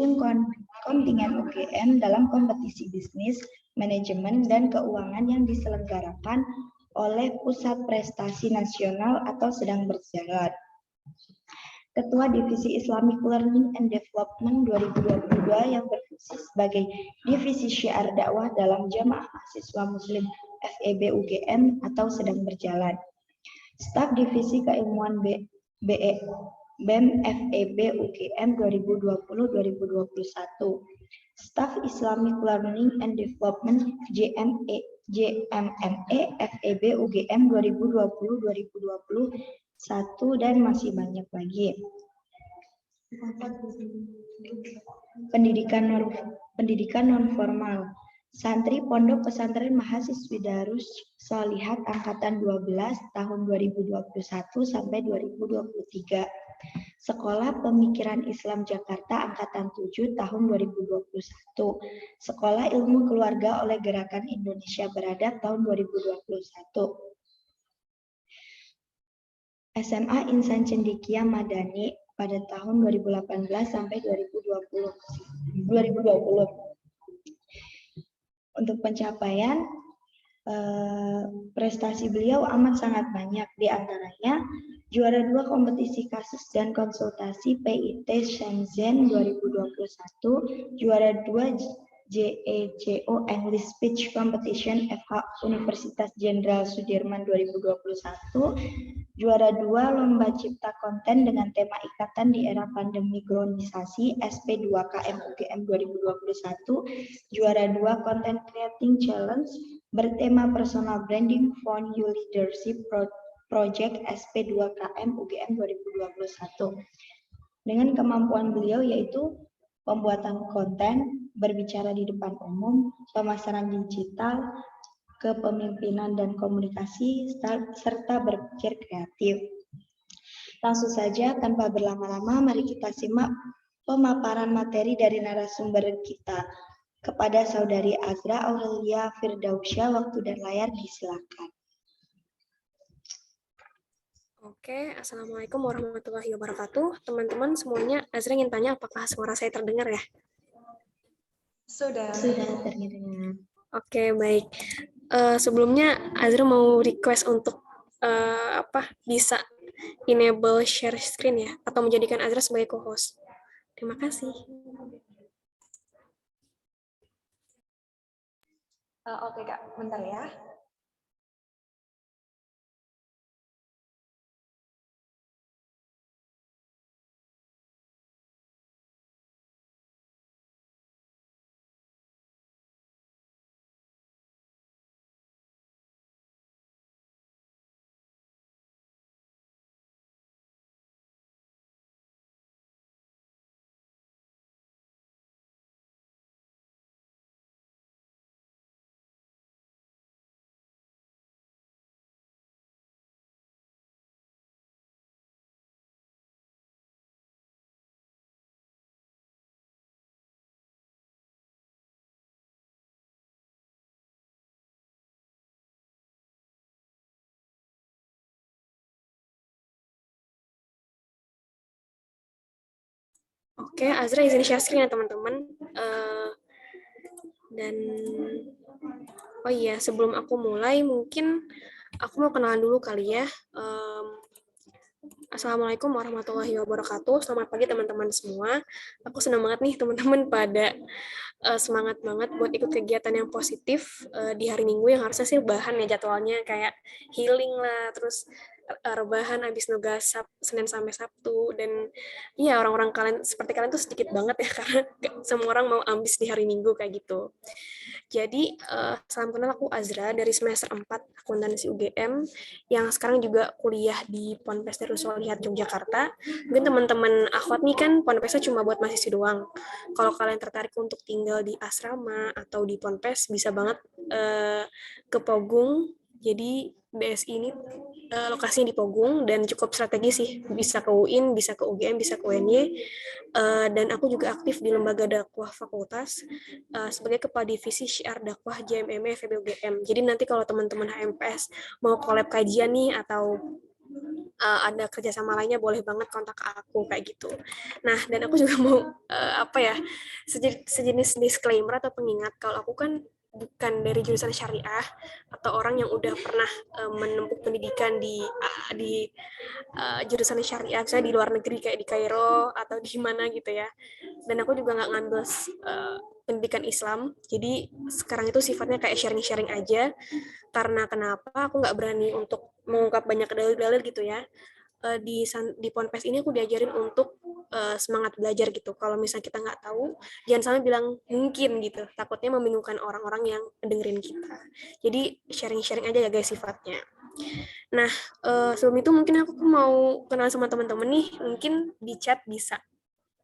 mendukung kontingen UGM dalam kompetisi bisnis, manajemen, dan keuangan yang diselenggarakan oleh Pusat Prestasi Nasional atau sedang berjalan. Ketua Divisi Islamic Learning and Development 2022 yang berfungsi sebagai Divisi Syiar Dakwah dalam Jamaah Mahasiswa Muslim FEB UGM atau sedang berjalan. Staf Divisi Keilmuan BEM FEB UGM 2020-2021. Staf Islamic Learning and Development JMME FEB UGM 2020-2021 dan masih banyak lagi. Pendidikan non formal. Santri Pondok Pesantren Mahasiswi Darus Sholihat angkatan 12 tahun 2021 sampai 2023. Sekolah Pemikiran Islam Jakarta angkatan 7 tahun 2021. Sekolah Ilmu Keluarga oleh Gerakan Indonesia Beradab tahun 2021. SMA Insan Cendekia Madani pada tahun 2018 sampai 2020. Untuk pencapaian prestasi beliau amat sangat banyak, di antaranya juara 2 kompetisi kasus dan konsultasi PIT Shenzhen 2021, juara 2 JECO English Speech Competition FH Universitas Jenderal Sudirman 2021, juara 2 Lomba Cipta Konten dengan tema Ikatan di Era Pandemi Kronisasi SP2KM UGM 2021, juara 2 Content Creating Challenge bertema Personal Branding for New Leadership Project SP2KM UGM 2021. Dengan kemampuan beliau yaitu pembuatan konten, berbicara di depan umum, pemasaran digital, kepemimpinan dan komunikasi, serta berpikir kreatif. Langsung saja, tanpa berlama-lama, mari kita simak pemaparan materi dari narasumber kita. Kepada Saudari Azra Aurelia Firdausya, waktu dan layar disilakan. Oke, Assalamualaikum warahmatullahi wabarakatuh. Teman-teman semuanya, Azra ingin tanya apakah suara saya terdengar ya? Sudah terdengar. Oke, baik. Sebelumnya Azra mau request untuk bisa enable share screen ya, atau menjadikan Azra sebagai co-host. Terima kasih. Oke Kak, bentar ya. Oke, Azra izin share screen ya teman-teman. Dan oh iya, sebelum aku mulai mungkin aku mau kenalan dulu kali ya. Assalamualaikum warahmatullahi wabarakatuh. Selamat pagi teman-teman semua. Aku senang banget nih teman-teman pada semangat banget buat ikut kegiatan yang positif di hari Minggu yang harusnya sih bahan ya jadwalnya kayak healing lah, terus rebahan abis nugas Senin sampai Sabtu, dan iya orang-orang seperti kalian tuh sedikit banget ya karena semua orang mau ambis di hari Minggu kayak gitu. Jadi salam kenal, aku Azra dari semester 4 akuntansi UGM yang sekarang juga kuliah di Ponpes Darus Sholihat Yogyakarta. Mungkin teman-teman akhwat nih kan Ponpesnya cuma buat mahasiswa doang. Kalau kalian tertarik untuk tinggal di asrama atau di Ponpes bisa banget ke Pogung. Jadi BSI ini lokasinya di Pogung dan cukup strategis sih, bisa ke UIN, bisa ke UGM, bisa ke UNY, dan aku juga aktif di lembaga dakwah fakultas sebagai kepala divisi syiar dakwah JMM FEB UGM. Jadi nanti kalau teman-teman HMPS mau collab kajian nih atau ada kerjasama lainnya boleh banget kontak aku kayak gitu. Nah, dan aku juga mau sejenis disclaimer atau pengingat kalau aku kan bukan dari jurusan syariah atau orang yang udah pernah menempuh pendidikan di jurusan syariah, misalnya di luar negeri kayak di Kairo atau di mana gitu ya. Dan aku juga nggak ngambil pendidikan Islam, jadi sekarang itu sifatnya kayak sharing-sharing aja. Karena kenapa aku nggak berani untuk mengungkap banyak dalil-dalil gitu ya. Di Ponpes ini aku diajarin untuk semangat belajar gitu. Kalau misalnya kita nggak tahu, jangan sampai bilang mungkin gitu. Takutnya membingungkan orang-orang yang dengerin kita. Jadi sharing-sharing aja ya guys sifatnya. Nah, sebelum itu mungkin aku mau kenal sama teman-teman nih. Mungkin di chat bisa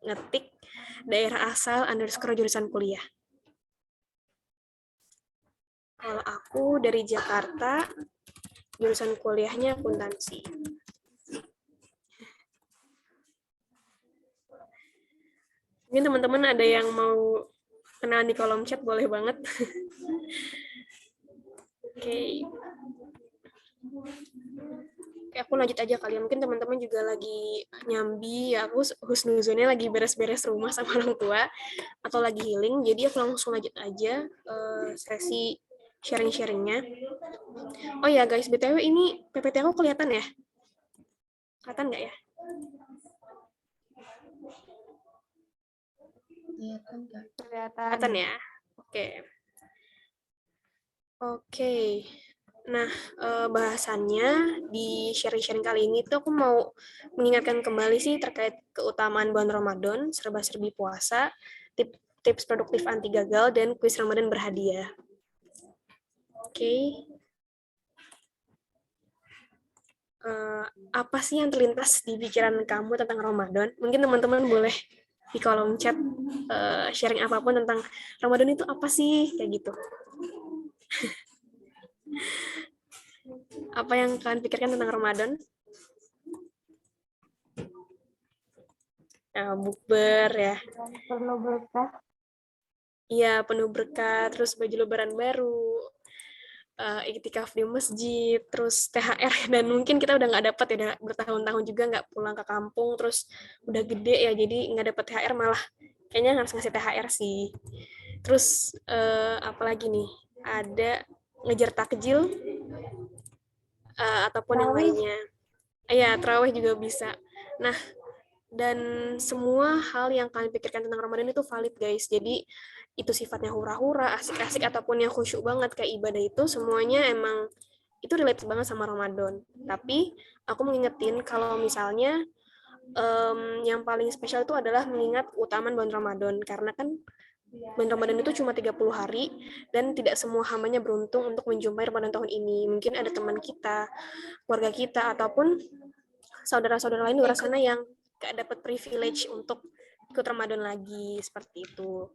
ngetik daerah asal _ jurusan kuliah. Kalau aku dari Jakarta, jurusan kuliahnya akuntansi. Mungkin teman-teman ada yang mau kenalan di kolom chat, boleh banget. Oke. Oke, aku lanjut aja kali ya. Mungkin teman-teman juga lagi nyambi, ya aku husnuzonnya lagi beres-beres rumah sama orang tua, atau lagi healing, jadi aku langsung lanjut aja sesi sharing-sharingnya. Oh ya guys, BTW ini PPT aku kelihatan ya? Kelihatan nggak ya? Kelihatan ya? Oke. Oke. Nah, bahasannya di sharing-sharing kali ini tuh aku mau mengingatkan kembali sih terkait keutamaan bulan Ramadan, serba-serbi puasa, tips produktif anti gagal, dan kuis Ramadan berhadiah. Oke. Apa sih yang terlintas di pikiran kamu tentang Ramadan? Mungkin teman-teman boleh di kolom chat sharing apapun tentang Ramadan itu apa sih, kayak gitu. Apa yang kalian pikirkan tentang Ramadan? Bukber ya. Penuh berkah. Iya, penuh berkah, terus baju lebaran baru, iktikaf di masjid, terus THR, dan mungkin kita udah nggak dapat ya, udah bertahun-tahun juga nggak pulang ke kampung, terus udah gede ya, jadi nggak dapat THR, malah kayaknya harus ngasih THR sih. Terus apalagi nih, ada ngejar takjil, ataupun yang lainnya. Ya, terawih juga bisa. Nah, dan semua hal yang kalian pikirkan tentang Ramadan itu valid guys. Jadi itu sifatnya hura-hura, asik-asik, ataupun yang khusyuk banget kayak ibadah itu, semuanya emang itu relate banget sama Ramadan. Tapi aku mengingetin kalau misalnya yang paling spesial itu adalah mengingat keutamaan bulan Ramadan, karena kan bulan Ramadan itu cuma 30 hari dan tidak semua hambanya beruntung untuk menjumpai Ramadan tahun ini. Mungkin ada teman kita, keluarga kita, ataupun saudara-saudara lain di luar sana yang gak dapat privilege untuk ikut Ramadan lagi, seperti itu.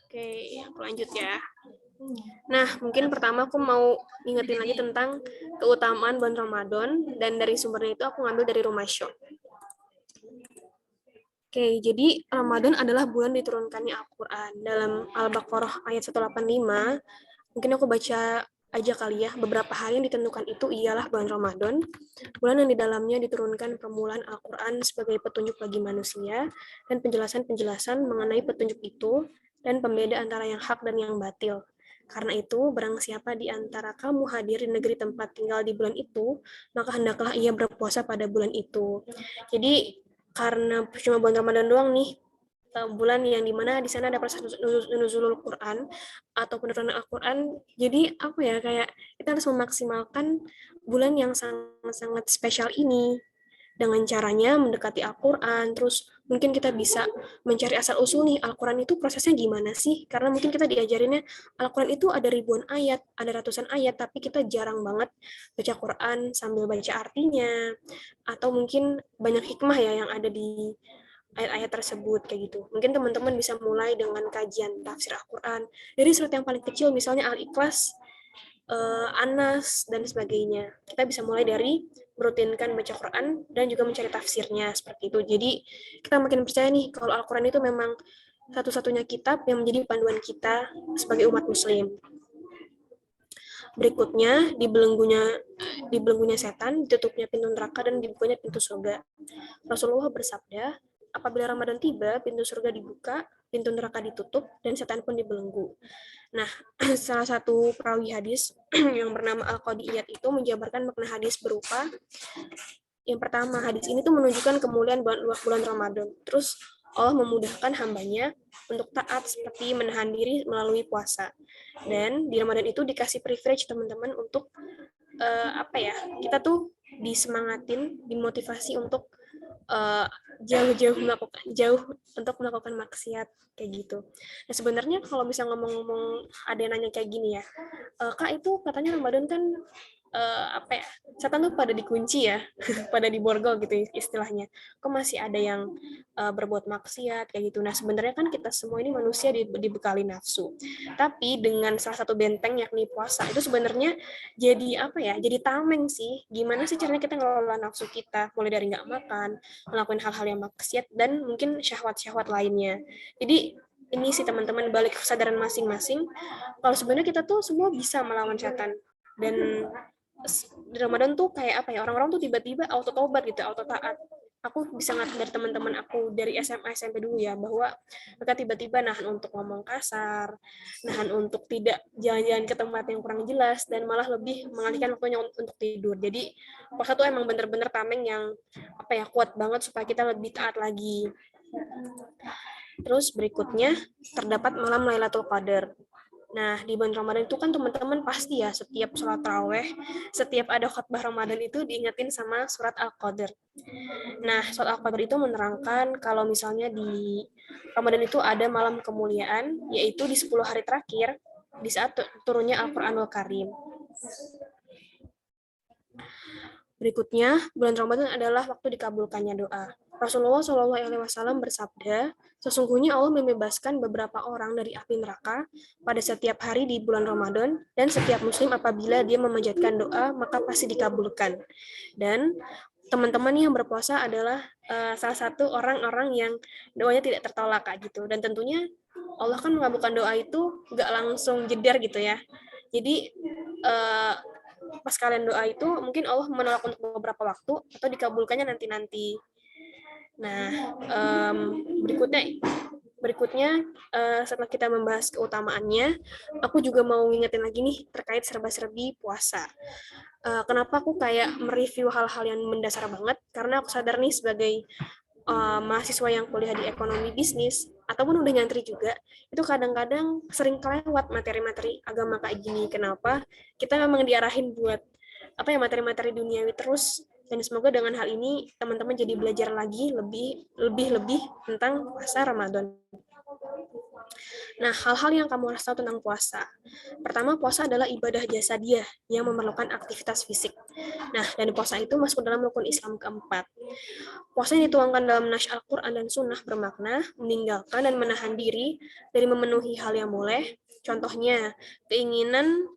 Oke, aku lanjut ya. Nah, mungkin pertama aku mau ingetin lagi tentang keutamaan bulan Ramadan, dan dari sumbernya itu aku ngambil dari Rumah Show. Oke, jadi Ramadan adalah bulan diturunkannya Al-Quran. Dalam Al-Baqarah ayat 185, mungkin aku baca aja kali ya, beberapa hari yang ditentukan itu ialah bulan Ramadan, bulan yang di dalamnya diturunkan permulaan Al-Quran sebagai petunjuk bagi manusia, dan penjelasan-penjelasan mengenai petunjuk itu, dan pembeda antara yang hak dan yang batil. Karena itu, barang siapa di antara kamu hadir di negeri tempat tinggal di bulan itu, maka hendaklah ia berpuasa pada bulan itu. Jadi, karena cuma bulan Ramadan doang nih, bulan yang dimana di sana ada proses nuzulul Quran atau penurunan Al-Quran. Jadi apa ya, kayak kita harus memaksimalkan bulan yang sangat-sangat spesial ini dengan caranya mendekati Al-Quran. Terus mungkin kita bisa mencari asal usul nih, Al-Quran itu prosesnya gimana sih? Karena mungkin kita diajarinnya Al-Quran itu ada ribuan ayat, ada ratusan ayat, tapi kita jarang banget baca Quran sambil baca artinya, atau mungkin banyak hikmah ya yang ada di ayat-ayat tersebut kayak gitu. Mungkin teman-teman bisa mulai dengan kajian tafsir Al-Quran dari surat yang paling kecil, misalnya Al-Ikhlas, Anas, dan sebagainya. Kita bisa mulai dari merutinkan baca Quran dan juga mencari tafsirnya seperti itu. Jadi kita makin percaya nih kalau Al-Quran itu memang satu-satunya kitab yang menjadi panduan kita sebagai umat muslim. Berikutnya, di belenggunya setan, ditutupnya pintu neraka, dan dibukanya pintu surga. Rasulullah bersabda, apabila Ramadan tiba, pintu surga dibuka, pintu neraka ditutup, dan setan pun dibelenggu. Nah, salah satu perawi hadis yang bernama Al-Qadiyat itu menjabarkan makna hadis berupa, yang pertama, hadis ini tuh menunjukkan kemuliaan bulan Ramadan. Terus Allah memudahkan hambanya untuk taat seperti menahan diri melalui puasa. Dan di Ramadan itu dikasih privilege teman-teman untuk apa ya? Kita tuh disemangatin, dimotivasi untuk eh, jauh untuk melakukan maksiat kayak gitu. Nah sebenarnya kalau bisa ngomong-ngomong ada yang nanya kayak gini ya, Kak itu katanya Ramadan kan apa ya, setan tuh pada dikunci ya, pada diborgol gitu istilahnya. Kok masih ada yang berbuat maksiat kayak gitu. Nah sebenarnya kan kita semua ini manusia dibekali nafsu. Tapi dengan salah satu benteng yakni puasa itu sebenarnya jadi apa ya? Jadi tameng sih. Gimana sih caranya kita ngelola nafsu kita? Mulai dari nggak makan, ngelakuin hal-hal yang maksiat dan mungkin syahwat-syahwat lainnya. Jadi ini sih teman-teman balik kesadaran masing-masing. Kalau sebenarnya kita tuh semua bisa melawan setan dan di Ramadan tuh kayak apa ya, orang-orang tuh tiba-tiba auto tobat gitu, auto taat. Aku bisa ngeliat dari teman-teman aku dari SMA SMP dulu ya, bahwa mereka tiba-tiba nahan untuk ngomong kasar, nahan untuk tidak jalan-jalan ke tempat yang kurang jelas, dan malah lebih mengalihkan waktunya untuk tidur. Jadi puasa tuh emang bener-bener tameng yang apa ya, kuat banget supaya kita lebih taat lagi. Terus berikutnya terdapat malam Lailatul Qadar. Nah, di bulan Ramadan itu kan teman-teman pasti ya setiap sholat taraweh, setiap ada khutbah Ramadan itu diingetin sama surat Al-Qadar. Nah, surat Al-Qadar itu menerangkan kalau misalnya di Ramadan itu ada malam kemuliaan, yaitu di 10 hari terakhir, di saat turunnya Al-Quranul Karim. Berikutnya, bulan Ramadan adalah waktu dikabulkannya doa. Rasulullah SAW bersabda, sesungguhnya Allah membebaskan beberapa orang dari api neraka pada setiap hari di bulan Ramadan, dan setiap muslim apabila dia memanjatkan doa, maka pasti dikabulkan. Dan teman-teman yang berpuasa adalah salah satu orang-orang yang doanya tidak tertolak Kak, gitu. Dan tentunya Allah kan mengabulkan doa itu nggak langsung jeder gitu ya. Jadi pas kalian doa itu mungkin Allah menolak untuk beberapa waktu atau dikabulkannya nanti-nanti. Nah, berikutnya setelah kita membahas keutamaannya, aku juga mau ngingetin lagi nih terkait serba-serbi puasa. Kenapa aku kayak mereview hal-hal yang mendasar banget? Karena aku sadar nih sebagai mahasiswa yang kuliah di ekonomi bisnis ataupun udah nyantri juga, itu kadang-kadang sering kelewat materi-materi agama kayak gini. Kenapa? Kita memang diarahin buat apa ya, materi-materi duniawi terus, dan semoga dengan hal ini teman-teman jadi belajar lagi lebih tentang puasa Ramadan. Nah, hal-hal yang kamu harus tahu tentang puasa. Pertama, puasa adalah ibadah jasadiah yang memerlukan aktivitas fisik. Nah, dan puasa itu masuk dalam rukun Islam keempat. Puasa yang dituangkan dalam nas Al-Quran dan Sunnah bermakna meninggalkan dan menahan diri dari memenuhi hal yang boleh. Contohnya, keinginan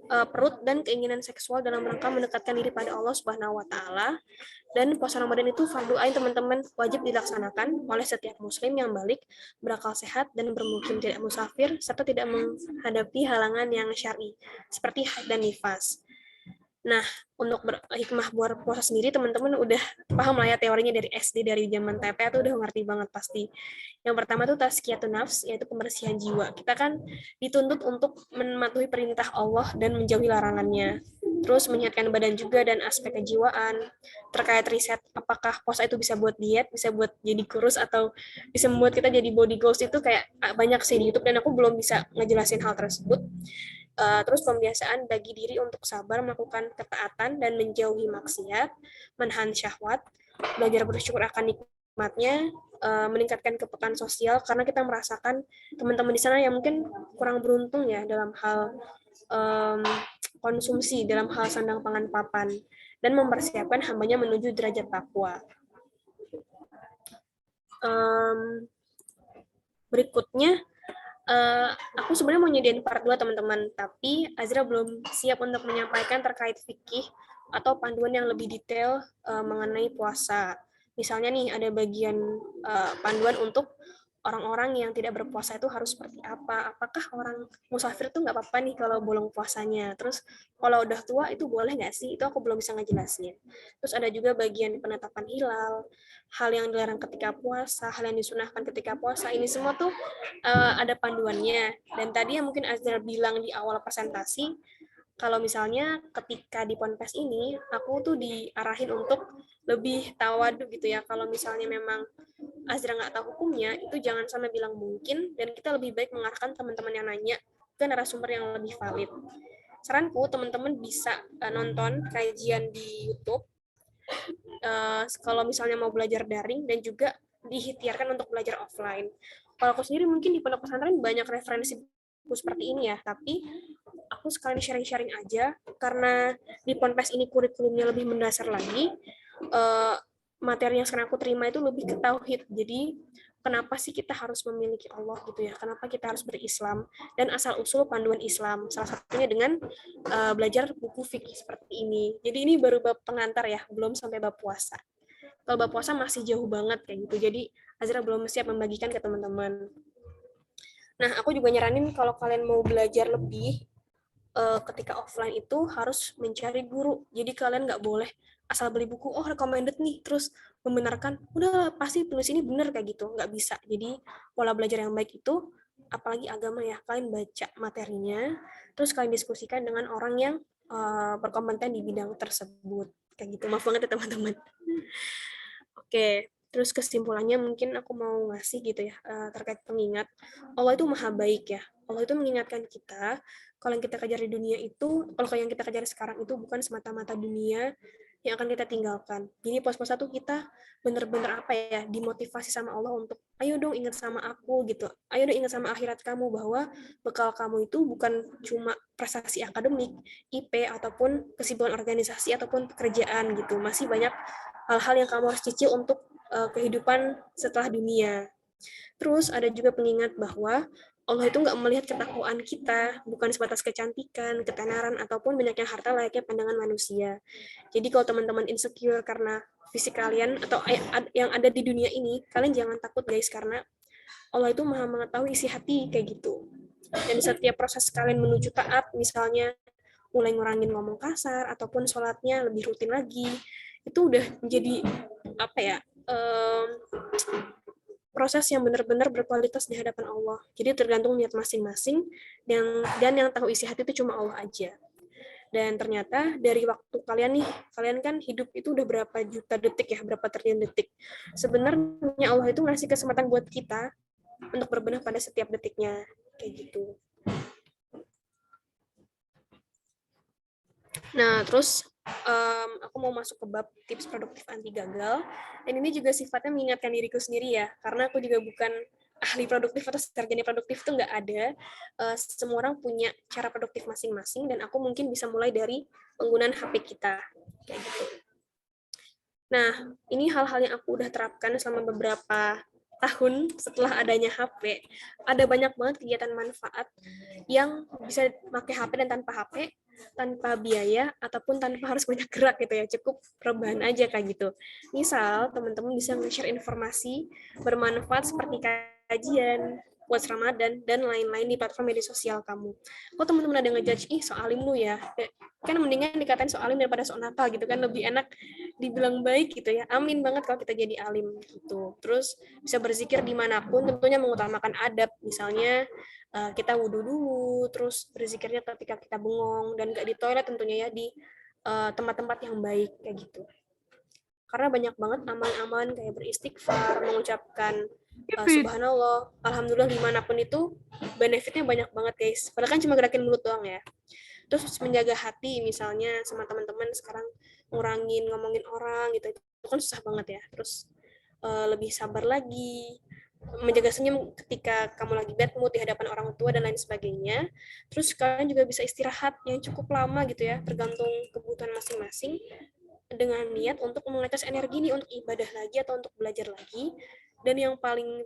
perut dan keinginan seksual dalam rangka mendekatkan diri pada Allah Subhanahu wa taala. Dan puasa Ramadan itu fardu ain teman-teman, wajib dilaksanakan oleh setiap muslim yang balik, berakal sehat dan bermukim tidak musafir serta tidak menghadapi halangan yang syar'i seperti haid dan nifas. Nah, untuk hikmah buat puasa sendiri, teman-teman udah paham lah ya teorinya dari SD, dari zaman TP tuh udah ngerti banget pasti. Yang pertama tuh tazkiyatun nafs, yaitu pembersihan jiwa. Kita kan dituntut untuk mematuhi perintah Allah dan menjauhi larangannya. Terus menyehatkan badan juga dan aspek kejiwaan. Terkait riset, apakah puasa itu bisa buat diet, bisa buat jadi kurus, atau bisa membuat kita jadi body goals, itu kayak banyak sih di YouTube dan aku belum bisa ngejelasin hal tersebut. Terus pembiasaan bagi diri untuk sabar melakukan ketaatan dan menjauhi maksiat, menahan syahwat, belajar bersyukur akan nikmatnya, meningkatkan kepekaan sosial karena kita merasakan teman-teman di sana yang mungkin kurang beruntung ya dalam hal konsumsi, dalam hal sandang pangan papan, dan mempersiapkan hambanya menuju derajat takwa. Berikutnya, aku sebenarnya mau nyediain part 2 teman-teman, tapi Azra belum siap untuk menyampaikan terkait fikih atau panduan yang lebih detail mengenai puasa. Misalnya nih ada bagian panduan untuk orang-orang yang tidak berpuasa itu harus seperti apa. Apakah orang musafir tuh nggak apa-apa nih kalau bolong puasanya. Terus kalau udah tua itu boleh nggak sih? Itu aku belum bisa ngejelasin. Terus ada juga bagian penetapan hilal, hal yang dilarang ketika puasa, hal yang disunahkan ketika puasa. Ini semua tuh ada panduannya. Dan tadi yang mungkin Azra bilang di awal presentasi, kalau misalnya ketika di Ponpes ini, aku tuh diarahin untuk lebih tawadu gitu ya. Kalau misalnya memang Azra nggak tahu hukumnya, itu jangan sampai bilang mungkin, dan kita lebih baik mengarahkan teman-teman yang nanya ke narasumber yang lebih valid. Saranku, teman-teman bisa nonton kajian di YouTube, kalau misalnya mau belajar daring, dan juga diikhtiarkan untuk belajar offline. Kalau aku sendiri mungkin di pondok pesantren banyak referensi buku seperti ini ya, tapi aku sekalian sharing-sharing aja, karena di Ponpes ini kurikulumnya lebih mendasar lagi, eh, materi yang sekarang aku terima itu lebih ke tauhid. Jadi kenapa sih kita harus memiliki Allah gitu ya? Kenapa kita harus berislam? Dan asal usul panduan Islam. Salah satunya dengan belajar buku fikih seperti ini. Jadi ini baru bab pengantar ya, belum sampai bab puasa. Kalau bab puasa masih jauh banget kayak gitu. Jadi Azra belum siap membagikan ke teman-teman. Nah, aku juga nyaranin kalau kalian mau belajar lebih, ketika offline itu harus mencari guru. Jadi kalian nggak boleh asal beli buku, oh recommended nih, terus membenarkan, udah pasti tulis ini benar kayak gitu. Nggak bisa. Jadi pola belajar yang baik itu, apalagi agama ya, kalian baca materinya, terus kalian diskusikan dengan orang yang berkompeten di bidang tersebut. Kayak gitu. Maaf banget ya teman-teman. Oke, terus kesimpulannya mungkin aku mau ngasih gitu ya, terkait pengingat. Allah itu maha baik ya. Allah itu mengingatkan kita, kalau yang kita kejar di dunia itu, kalau yang kita kejar sekarang itu bukan semata-mata dunia yang akan kita tinggalkan. Jadi pos-pos satu kita bener-bener apa ya, dimotivasi sama Allah untuk, ayo dong ingat sama aku gitu. Ayo dong ingat sama akhirat kamu, bahwa bekal kamu itu bukan cuma prestasi akademik, IP, ataupun kesibukan organisasi, ataupun pekerjaan gitu. Masih banyak hal-hal yang kamu harus cicil untuk kehidupan setelah dunia. Terus ada juga pengingat bahwa Allah itu nggak melihat ketakwaan kita, bukan sebatas kecantikan, ketenaran, ataupun banyaknya harta layaknya pandangan manusia. Jadi kalau teman-teman insecure karena fisik kalian, atau yang ada di dunia ini, kalian jangan takut guys, karena Allah itu maha mengetahui isi hati kayak gitu. Dan setiap proses kalian menuju taat, misalnya mulai ngurangin ngomong kasar, ataupun sholatnya lebih rutin lagi, itu udah menjadi apa ya, proses yang benar-benar berkualitas di hadapan Allah. Jadi tergantung niat masing-masing, dan yang tahu isi hati itu cuma Allah aja. Dan ternyata dari waktu kalian nih, kalian kan hidup itu udah berapa juta detik ya, berapa triliun detik. Sebenarnya Allah itu ngasih kesempatan buat kita untuk berbenah pada setiap detiknya, kayak gitu. Nah, terus aku mau masuk ke bab tips produktif anti gagal. Dan ini juga sifatnya mengingatkan diriku sendiri ya, karena aku juga bukan ahli produktif atau sarjana produktif, itu nggak ada. Semua orang punya cara produktif masing-masing, dan aku mungkin bisa mulai dari penggunaan HP kita. Kayak gitu. Nah, ini hal-hal yang aku udah terapkan selama beberapa tahun setelah adanya HP. Ada banyak banget kegiatan manfaat yang bisa pakai HP dan tanpa HP, tanpa biaya, ataupun tanpa harus banyak gerak gitu ya, cukup rebahan aja kayak gitu. Misal, teman-teman bisa nge-share informasi bermanfaat seperti kajian, quotes Ramadan, dan lain-lain di platform media sosial kamu. Kok teman-teman ada ngejudge, ih soalim lu ya, kan mendingan dikatain soalim daripada sok nakal gitu kan, lebih enak dibilang baik gitu ya. Amin banget kalau kita jadi alim gitu. Terus bisa berzikir dimanapun, tentunya mengutamakan adab, misalnya kita wudhu dulu, terus berzikirnya ketika kita bengong, dan gak di toilet tentunya ya, di tempat-tempat yang baik kayak gitu. Karena banyak banget amalan-amalan kayak beristighfar, mengucapkan subhanallah, alhamdulillah, dimanapun itu benefitnya banyak banget guys. Padahal kan cuma gerakin mulut doang ya. Terus menjaga hati, misalnya sama teman-teman sekarang ngurangin ngomongin orang gitu, itu kan susah banget ya. Terus lebih sabar lagi, menjaga senyum ketika kamu lagi bad mood di hadapan orang tua dan lain sebagainya. Terus kalian juga bisa istirahat yang cukup lama gitu ya, tergantung kebutuhan masing-masing, dengan niat untuk mengetes energi nih untuk ibadah lagi atau untuk belajar lagi. Dan yang paling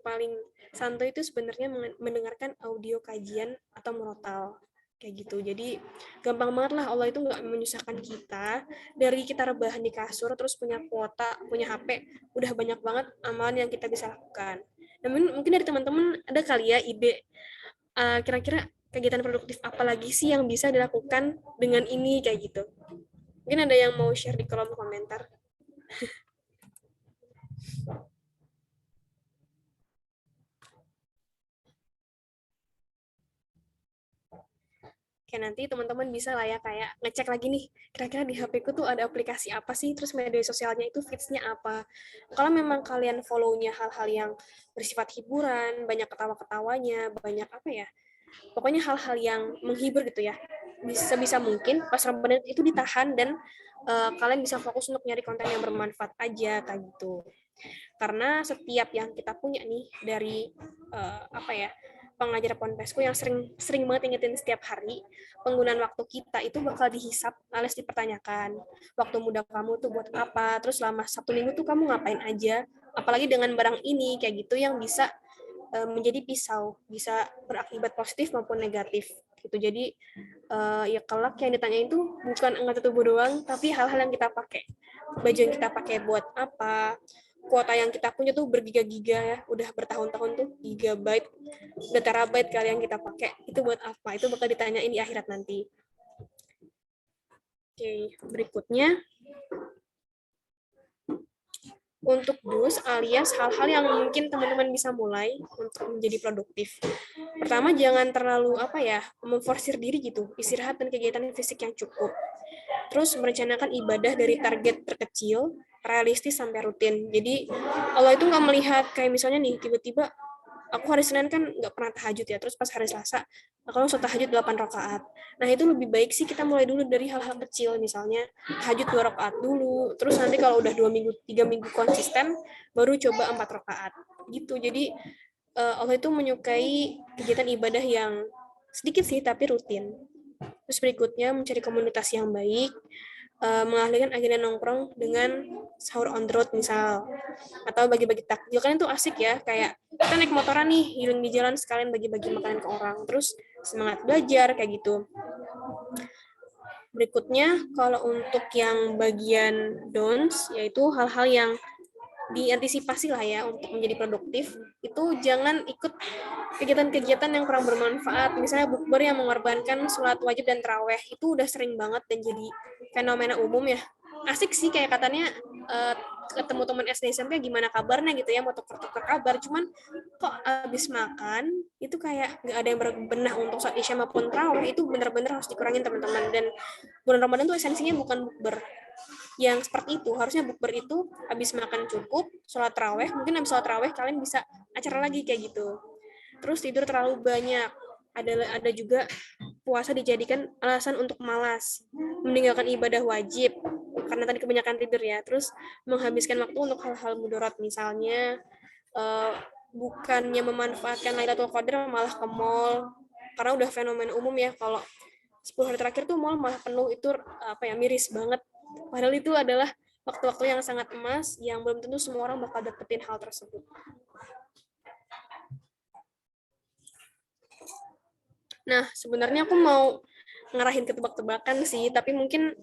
santai itu sebenarnya mendengarkan audio kajian atau murotal kayak gitu. Jadi gampang banget lah, Allah itu nggak menyusahkan kita. Dari kita rebahan di kasur, terus punya kuota, punya HP, udah banyak banget amalan yang kita bisa lakukan. Namun mungkin dari teman-teman ada kali ya ide kira-kira kegiatan produktif apa lagi sih yang bisa dilakukan dengan ini kayak gitu. Mungkin ada yang mau share di kolom komentar. Kayak nanti teman-teman bisa lah ya kayak ngecek lagi nih, kira-kira di HP ku tuh ada aplikasi apa sih, terus media sosialnya itu feeds-nya apa. Kalau memang kalian follow-nya hal-hal yang bersifat hiburan, banyak ketawa-ketawanya, banyak apa ya, pokoknya hal-hal yang menghibur gitu ya, bisa mungkin pas Ramadan itu ditahan dan kalian bisa fokus untuk nyari konten yang bermanfaat aja kayak gitu. Karena setiap yang kita punya nih dari apa ya, pengajar ponpesku yang sering banget ingetin setiap hari, penggunaan waktu kita itu bakal dihisap alias dipertanyakan. Waktu muda kamu tuh buat apa, terus selama 1 minggu tuh kamu ngapain aja, apalagi dengan barang ini kayak gitu yang bisa menjadi pisau, bisa berakibat positif maupun negatif gitu. Jadi ya kelak yang ditanya itu bukan anggota tubuh doang, tapi hal-hal yang kita pakai, baju yang kita pakai buat apa, kuota yang kita punya tuh bergiga-giga ya, udah bertahun-tahun tuh gigabyte, udah terabyte kali yang kita pakai, itu buat apa, itu bakal ditanyain di akhirat nanti. Oke, berikutnya untuk dus alias hal-hal yang mungkin teman-teman bisa mulai untuk menjadi produktif. Pertama, jangan terlalu apa ya, memforsir diri gitu, istirahat dan kegiatan fisik yang cukup. Terus merencanakan ibadah dari target terkecil, realistis sampai rutin. Jadi Allah itu nggak melihat kayak misalnya nih tiba-tiba aku hari Senin kan nggak pernah tahajud ya, terus pas hari Selasa aku langsung tahajud 8 rakaat. Nah itu lebih baik sih kita mulai dulu dari hal-hal kecil, misalnya tahajud 2 rakaat dulu, terus nanti kalau udah 2 minggu 3 minggu konsisten baru coba 4 rakaat gitu. Jadi Allah itu menyukai kegiatan ibadah yang sedikit sih tapi rutin. Terus berikutnya mencari komunitas yang baik, mengalihkan agenda nongkrong dengan sahur on the road misal, atau bagi-bagi takjil. Kan itu asik ya, kayak kita naik motoran nih, healing di jalan sekalian bagi-bagi makanan ke orang, terus semangat belajar kayak gitu. Berikutnya kalau untuk yang bagian don'ts, yaitu hal-hal yang diantisipasi lah ya untuk menjadi produktif, itu jangan ikut kegiatan-kegiatan yang kurang bermanfaat, misalnya bukber yang mengorbankan sholat wajib dan terawih, itu udah sering banget dan jadi fenomena umum ya. Asik sih kayak katanya ketemu teman SD SMP gimana kabarnya gitu ya, mau tuker-tuker kabar, cuman kok abis makan itu kayak nggak ada yang berbenah untuk sholat isya maupun terawih, itu benar-benar harus dikurangin teman-teman. Dan bulan Ramadan tuh esensinya bukan bukber yang seperti itu, harusnya bukber itu habis makan cukup, sholat raweh, mungkin habis sholat raweh kalian bisa acara lagi kayak gitu. Terus tidur terlalu banyak, ada juga puasa dijadikan alasan untuk malas, meninggalkan ibadah wajib karena tadi kebanyakan tidur ya, terus menghabiskan waktu untuk hal-hal mudarat, misalnya bukannya memanfaatkan Lailatul Qadar malah ke mall, karena udah fenomena umum ya kalau 10 hari terakhir tuh mall malah penuh, itu apa ya, miris banget. Padahal itu adalah waktu-waktu yang sangat emas yang belum tentu semua orang bakal dapetin hal tersebut. Nah, sebenarnya aku mau ngarahin ke tebak-tebakan sih, tapi mungkin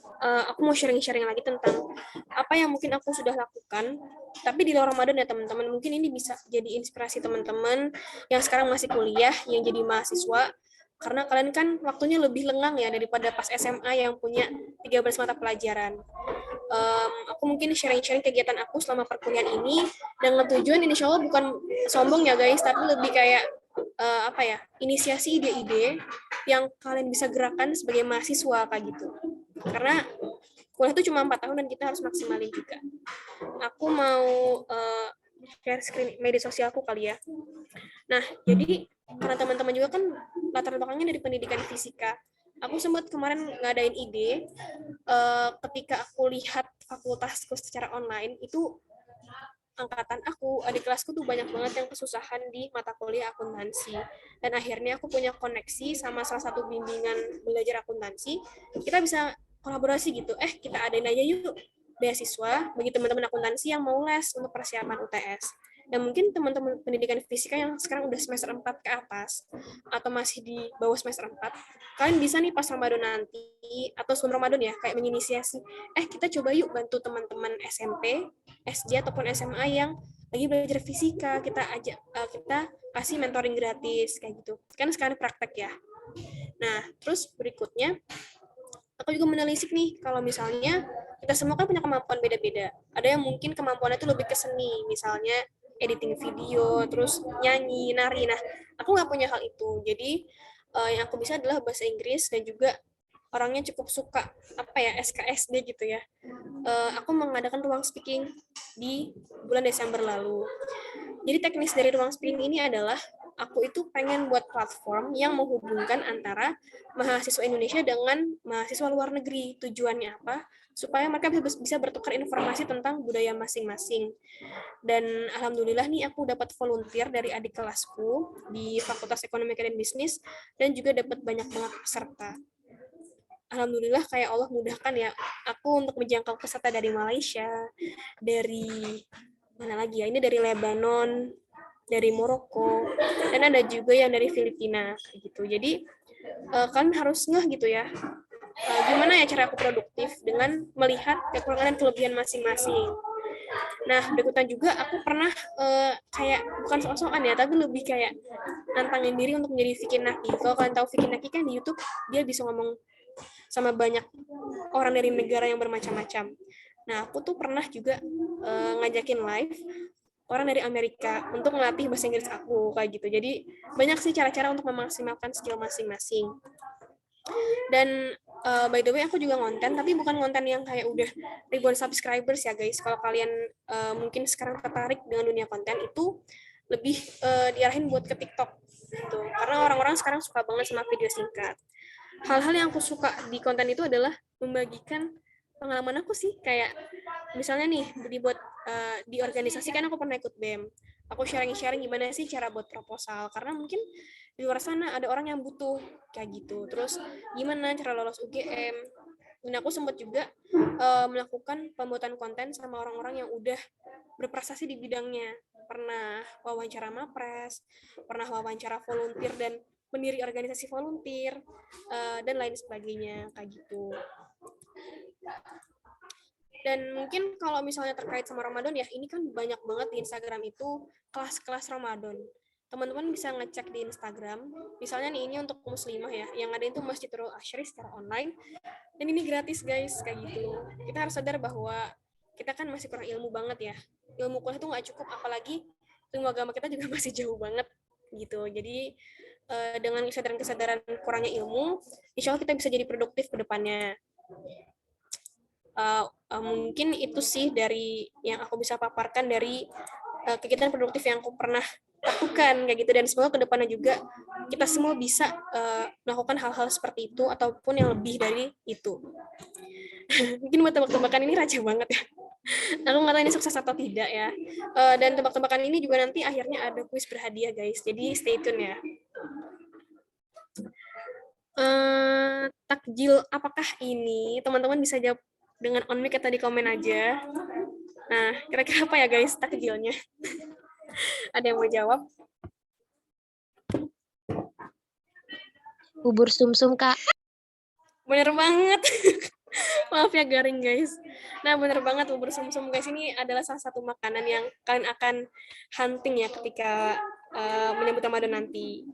aku mau sharing-sharing lagi tentang apa yang mungkin aku sudah lakukan, tapi di luar Ramadan ya teman-teman. Mungkin ini bisa jadi inspirasi teman-teman yang sekarang masih kuliah, yang jadi mahasiswa, karena kalian kan waktunya lebih lengang ya daripada pas SMA yang punya 13 mata pelajaran. Aku mungkin sharing-sharing kegiatan aku selama perkuliahan ini dengan tujuan insya Allah bukan sombong ya guys, tapi lebih kayak apa ya, inisiasi ide-ide yang kalian bisa gerakan sebagai mahasiswa kayak gitu. Karena kuliah itu cuma 4 tahun dan kita harus maksimalin juga. Aku mau share screen media sosialku kali ya. Nah, jadi karena teman-teman juga kan latar belakangnya dari pendidikan fisika, aku sempat kemarin ngadain ide ketika aku lihat fakultasku secara online, itu angkatan aku, adik kelasku tuh banyak banget yang kesusahan di mata kuliah akuntansi. Dan akhirnya aku punya koneksi sama salah satu bimbingan belajar akuntansi. Kita bisa kolaborasi gitu. Kita adain aja yuk beasiswa bagi teman-teman akuntansi yang mau les untuk persiapan UTS. Dan mungkin teman-teman pendidikan fisika yang sekarang udah semester 4 ke atas, atau masih di bawah semester 4, kalian bisa nih pas Ramadan nanti, atau sebelum Ramadan ya, kayak menginisiasi, kita coba yuk bantu teman-teman SMP, SD, ataupun SMA yang lagi belajar fisika, kita kasih mentoring gratis kayak gitu. Kan sekarang praktek ya. Nah, terus berikutnya aku juga menelisik nih, kalau misalnya kita semua kan punya kemampuan beda-beda. Ada yang mungkin kemampuannya itu lebih ke seni, misalnya editing video, terus nyanyi, nari. Nah, aku nggak punya hal itu. Jadi yang aku bisa adalah bahasa Inggris dan juga orangnya cukup suka apa ya SKSD gitu ya. Aku mengadakan ruang speaking di bulan Desember lalu. Jadi teknis dari ruang speaking ini adalah aku itu pengen buat platform yang menghubungkan antara mahasiswa Indonesia dengan mahasiswa luar negeri. Tujuannya apa? Supaya mereka bisa bertukar informasi tentang budaya masing-masing. Dan alhamdulillah nih aku dapat volunteer dari adik kelasku di Fakultas Ekonomi dan Bisnis dan juga dapat banyak banget peserta. Alhamdulillah kayak Allah mudahkan ya aku untuk menjangkau peserta dari Malaysia, dari mana lagi ya, ini dari Lebanon, dari Maroko, dan ada juga yang dari Filipina gitu. Jadi kalian harus ngeh gitu ya, gimana ya cara aku produktif dengan melihat kekurangan dan kelebihan masing-masing. Nah, berikutnya juga aku pernah kayak bukan sok-sokan ya, tapi lebih kayak nantangin diri untuk menjadi Vicky Naki. Kalau kalian tahu Vicky Naki kan di YouTube, dia bisa ngomong sama banyak orang dari negara yang bermacam-macam. Nah, aku tuh pernah juga ngajakin live orang dari Amerika untuk melatih bahasa Inggris aku kayak gitu. Jadi banyak sih cara-cara untuk memaksimalkan skill masing-masing. Dan by the way aku juga ngonten, tapi bukan ngonten yang kayak udah ribuan subscribers ya guys. Kalau kalian mungkin sekarang tertarik dengan dunia konten itu lebih diarahin buat ke TikTok gitu. Karena orang-orang sekarang suka banget sama video singkat. Hal-hal yang aku suka di konten itu adalah membagikan pengalaman aku sih, kayak misalnya nih dibuat di organisasi kan aku pernah ikut BEM, aku sharing-sharing gimana sih cara buat proposal karena mungkin di luar sana ada orang yang butuh kayak gitu, terus gimana cara lolos UGM. Dan aku sempat juga melakukan pembuatan konten sama orang-orang yang udah berprestasi di bidangnya, pernah wawancara mapres, pernah wawancara volunteer dan pendiri organisasi volunteer dan lain sebagainya kayak gitu. Dan mungkin kalau misalnya terkait sama Ramadan ya, ini kan banyak banget di Instagram itu kelas-kelas Ramadan. Teman-teman bisa ngecek di Instagram, misalnya nih ini untuk muslimah ya, yang ada itu Masjidul Asyri secara online, dan ini gratis guys, kayak gitu. Kita harus sadar bahwa kita kan masih kurang ilmu banget ya. Ilmu kuliah itu nggak cukup, apalagi ilmu agama kita juga masih jauh banget gitu. Jadi dengan kesadaran-kesadaran kurangnya ilmu, insya Allah kita bisa jadi produktif ke depannya. Mungkin itu sih dari yang aku bisa paparkan dari kegiatan produktif yang aku pernah lakukan kayak gitu, dan semoga kedepannya juga kita semua bisa melakukan hal-hal seperti itu ataupun yang lebih dari itu. Mungkin buat tebak-tebakan ini raja banget ya. Aku nggak tahu ini sukses atau tidak ya. Dan tebak-tebakan ini juga nanti akhirnya ada kuis berhadiah guys. Jadi stay tune ya. Takjil apakah ini? Teman-teman bisa jawab dengan on mic atau di komen aja. Nah, kira-kira apa ya guys takjilnya? Ada yang mau jawab? Bubur sumsum, Kak. Bener banget. Maaf ya garing guys. Nah, bener banget bubur sumsum guys, ini adalah salah satu makanan yang kalian akan hunting ya ketika menyambut Ramadan nanti.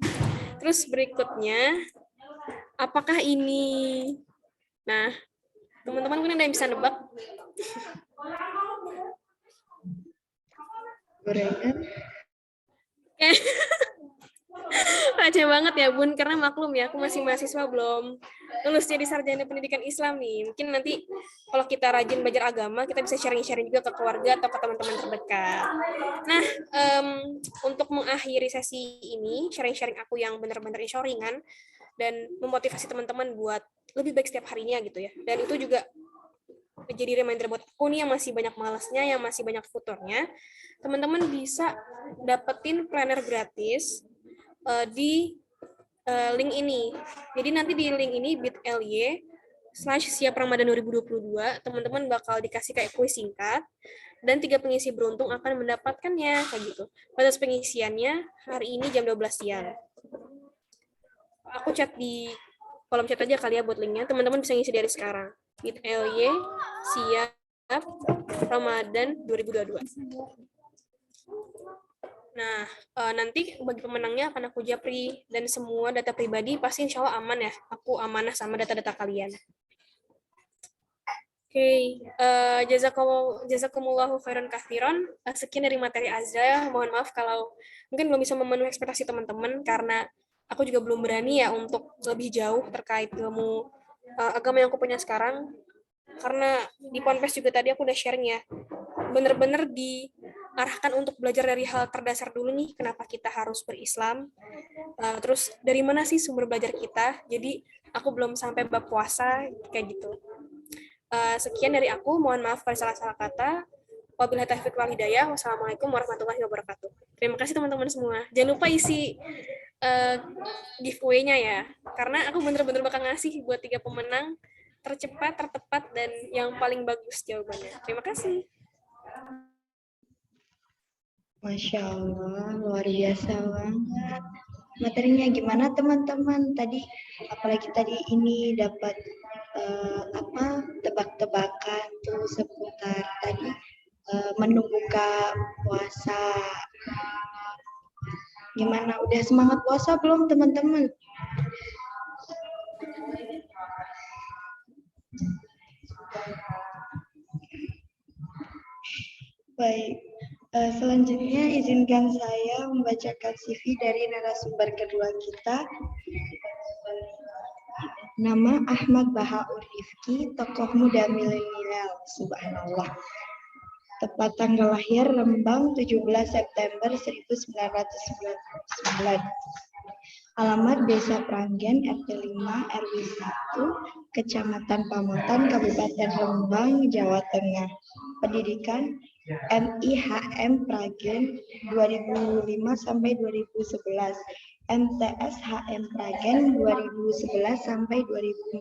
Terus berikutnya, apakah ini? Nah, teman-teman mungkin ada yang bisa nebak? Gorengan. Raja banget ya Bun, karena maklum ya aku masih mahasiswa belum lulus jadi sarjana pendidikan Islam nih. Mungkin nanti kalau kita rajin belajar agama, kita bisa sharing-sharing juga ke keluarga atau ke teman-teman terdekat. Nah, untuk mengakhiri sesi ini, sharing-sharing aku yang benar-benar ringan dan memotivasi teman-teman buat lebih baik setiap harinya gitu ya. Dan itu juga jadi reminder buat aku nih yang masih banyak malasnya, yang masih banyak futurnya. Teman-teman bisa dapetin planner gratis di link ini. Jadi nanti di link ini bit.ly/siap Ramadan 2022, teman-teman bakal dikasih kayak kuis singkat dan 3 pengisi beruntung akan mendapatkannya kayak gitu. Batas pengisiannya hari ini jam 12 siang. Aku chat di kolom chat aja kali ya buat linknya. Teman-teman bisa ngisi dari sekarang. bit.ly/siap Ramadan 2022. Nah, nanti bagi pemenangnya akan aku japri, dan semua data pribadi pasti insya Allah aman ya. Aku amanah sama data-data kalian. Oke, jazakumullahu khairan kathiron. Sekian dari materi Azra. Mohon maaf kalau mungkin belum bisa memenuhi ekspektasi teman-teman, karena aku juga belum berani ya untuk lebih jauh terkait ilmu agama yang aku punya sekarang. Karena di Ponpes juga tadi aku udah sharing ya, bener-bener diarahkan untuk belajar dari hal terdasar dulu nih, kenapa kita harus berislam, terus dari mana sih sumber belajar kita. Jadi aku belum sampai bab puasa kayak gitu. Sekian dari aku, mohon maaf pada salah-salah kata. Wabillahi taufiq wal hidayah. Wassalamualaikum warahmatullahi wabarakatuh. Terima kasih teman-teman semua. Jangan lupa isi uh, giveaway-nya ya, karena aku bener-bener bakal ngasih buat 3 pemenang tercepat, tertepat, dan yang paling bagus jawabannya. Terima kasih. Masya Allah, luar biasa banget. Materinya gimana teman-teman? Tadi, apalagi tadi ini dapat tebak-tebakan tuh seputar tadi menu buka puasa. Gimana? Udah semangat puasa belum teman-teman? Baik, selanjutnya izinkan saya membacakan CV dari narasumber kedua kita. Nama Ahmad Bahaur Rifki, tokoh muda milenial, subhanallah. Tepat tanggal lahir Rembang 17 September 1999. Alamat Desa Pranggen, RT 5, RW 1, Kecamatan Pamotan, Kabupaten Rembang, Jawa Tengah. Pendidikan MIHM Pragen 2005 sampai 2011. MTS HM Pragen 2011 sampai 2014.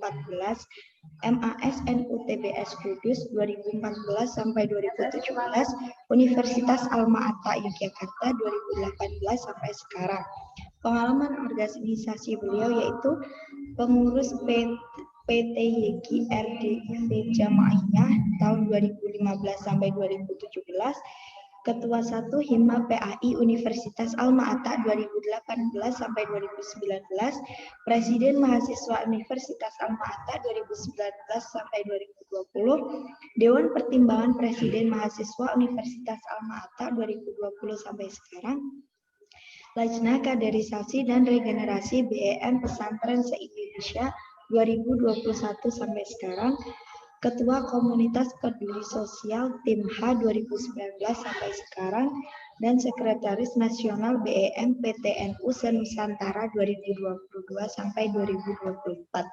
MAS NUTBS Kudus 2014 sampai 2017. Universitas Alma Ata Yogyakarta 2018 sampai sekarang. Pengalaman organisasi beliau yaitu pengurus PT YGI RDIV Jamaiyah tahun 2015 sampai 2017, Ketua 1 Hima PAI Universitas Alma Ata 2018 sampai 2019, Presiden Mahasiswa Universitas Alma Ata 2019 sampai 2020, Dewan Pertimbangan Presiden Mahasiswa Universitas Alma Ata 2020 sampai sekarang, Lajnah Kaderisasi dan Regenerasi BEM Pesantren se-Indonesia 2021 sampai sekarang, Ketua Komunitas Peduli Sosial Tim H 2019 sampai sekarang, dan Sekretaris Nasional BEM PTNU se-Nusantara 2022 sampai 2024.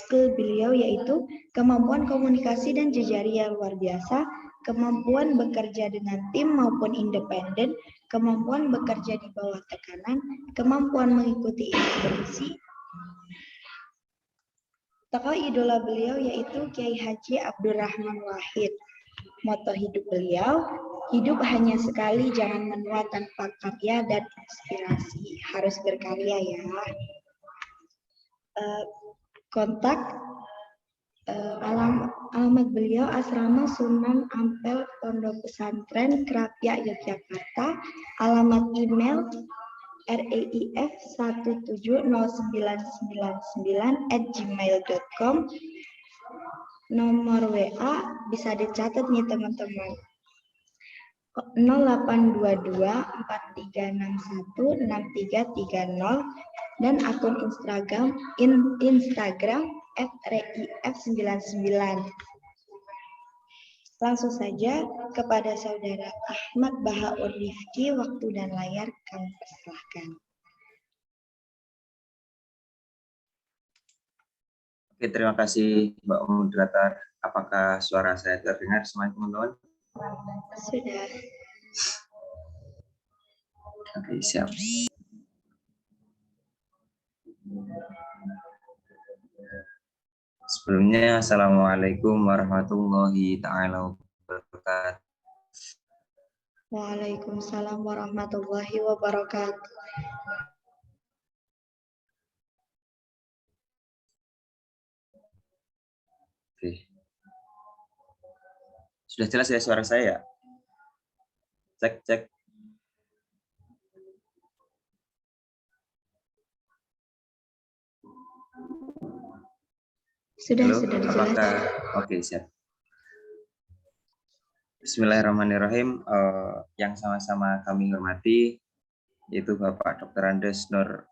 Skill beliau yaitu kemampuan komunikasi dan jejaring yang luar biasa, kemampuan bekerja dengan tim maupun independen, kemampuan bekerja di bawah tekanan, kemampuan mengikuti instruksi. Tokoh idola beliau yaitu Kiai Haji Abdurrahman Wahid. Moto hidup beliau, hidup hanya sekali, jangan menua tanpa karya dan inspirasi. Harus berkarya ya. Kontak alamat beliau Asrama Sunan Ampel Pondok Pesantren Krapyak Yogyakarta. Alamat email reif170999@gmail.com. Nomor WA bisa dicatat nih teman-teman. 0822 4361 6330 dan akun Instagram @reif99. Langsung saja kepada saudara Ahmad Bahaur Rifki, waktu dan layar kami persilahkan. Oke, terima kasih Mbak Moderator. Apakah suara saya terdengar semuanya teman-teman? Sudah. Oke, siap. Sebelumnya, Assalamualaikum warahmatullahi ta'ala wabarakatuh. Waalaikumsalam warahmatullahi wabarakatuh. Oke. Sudah jelas ya suara saya? Cek. Sudah Halo, dijelaskan. apakah oke, siap. Bismillahirrahmanirrahim. Yang sama-sama kami hormati yaitu Bapak Dr. Andes Nur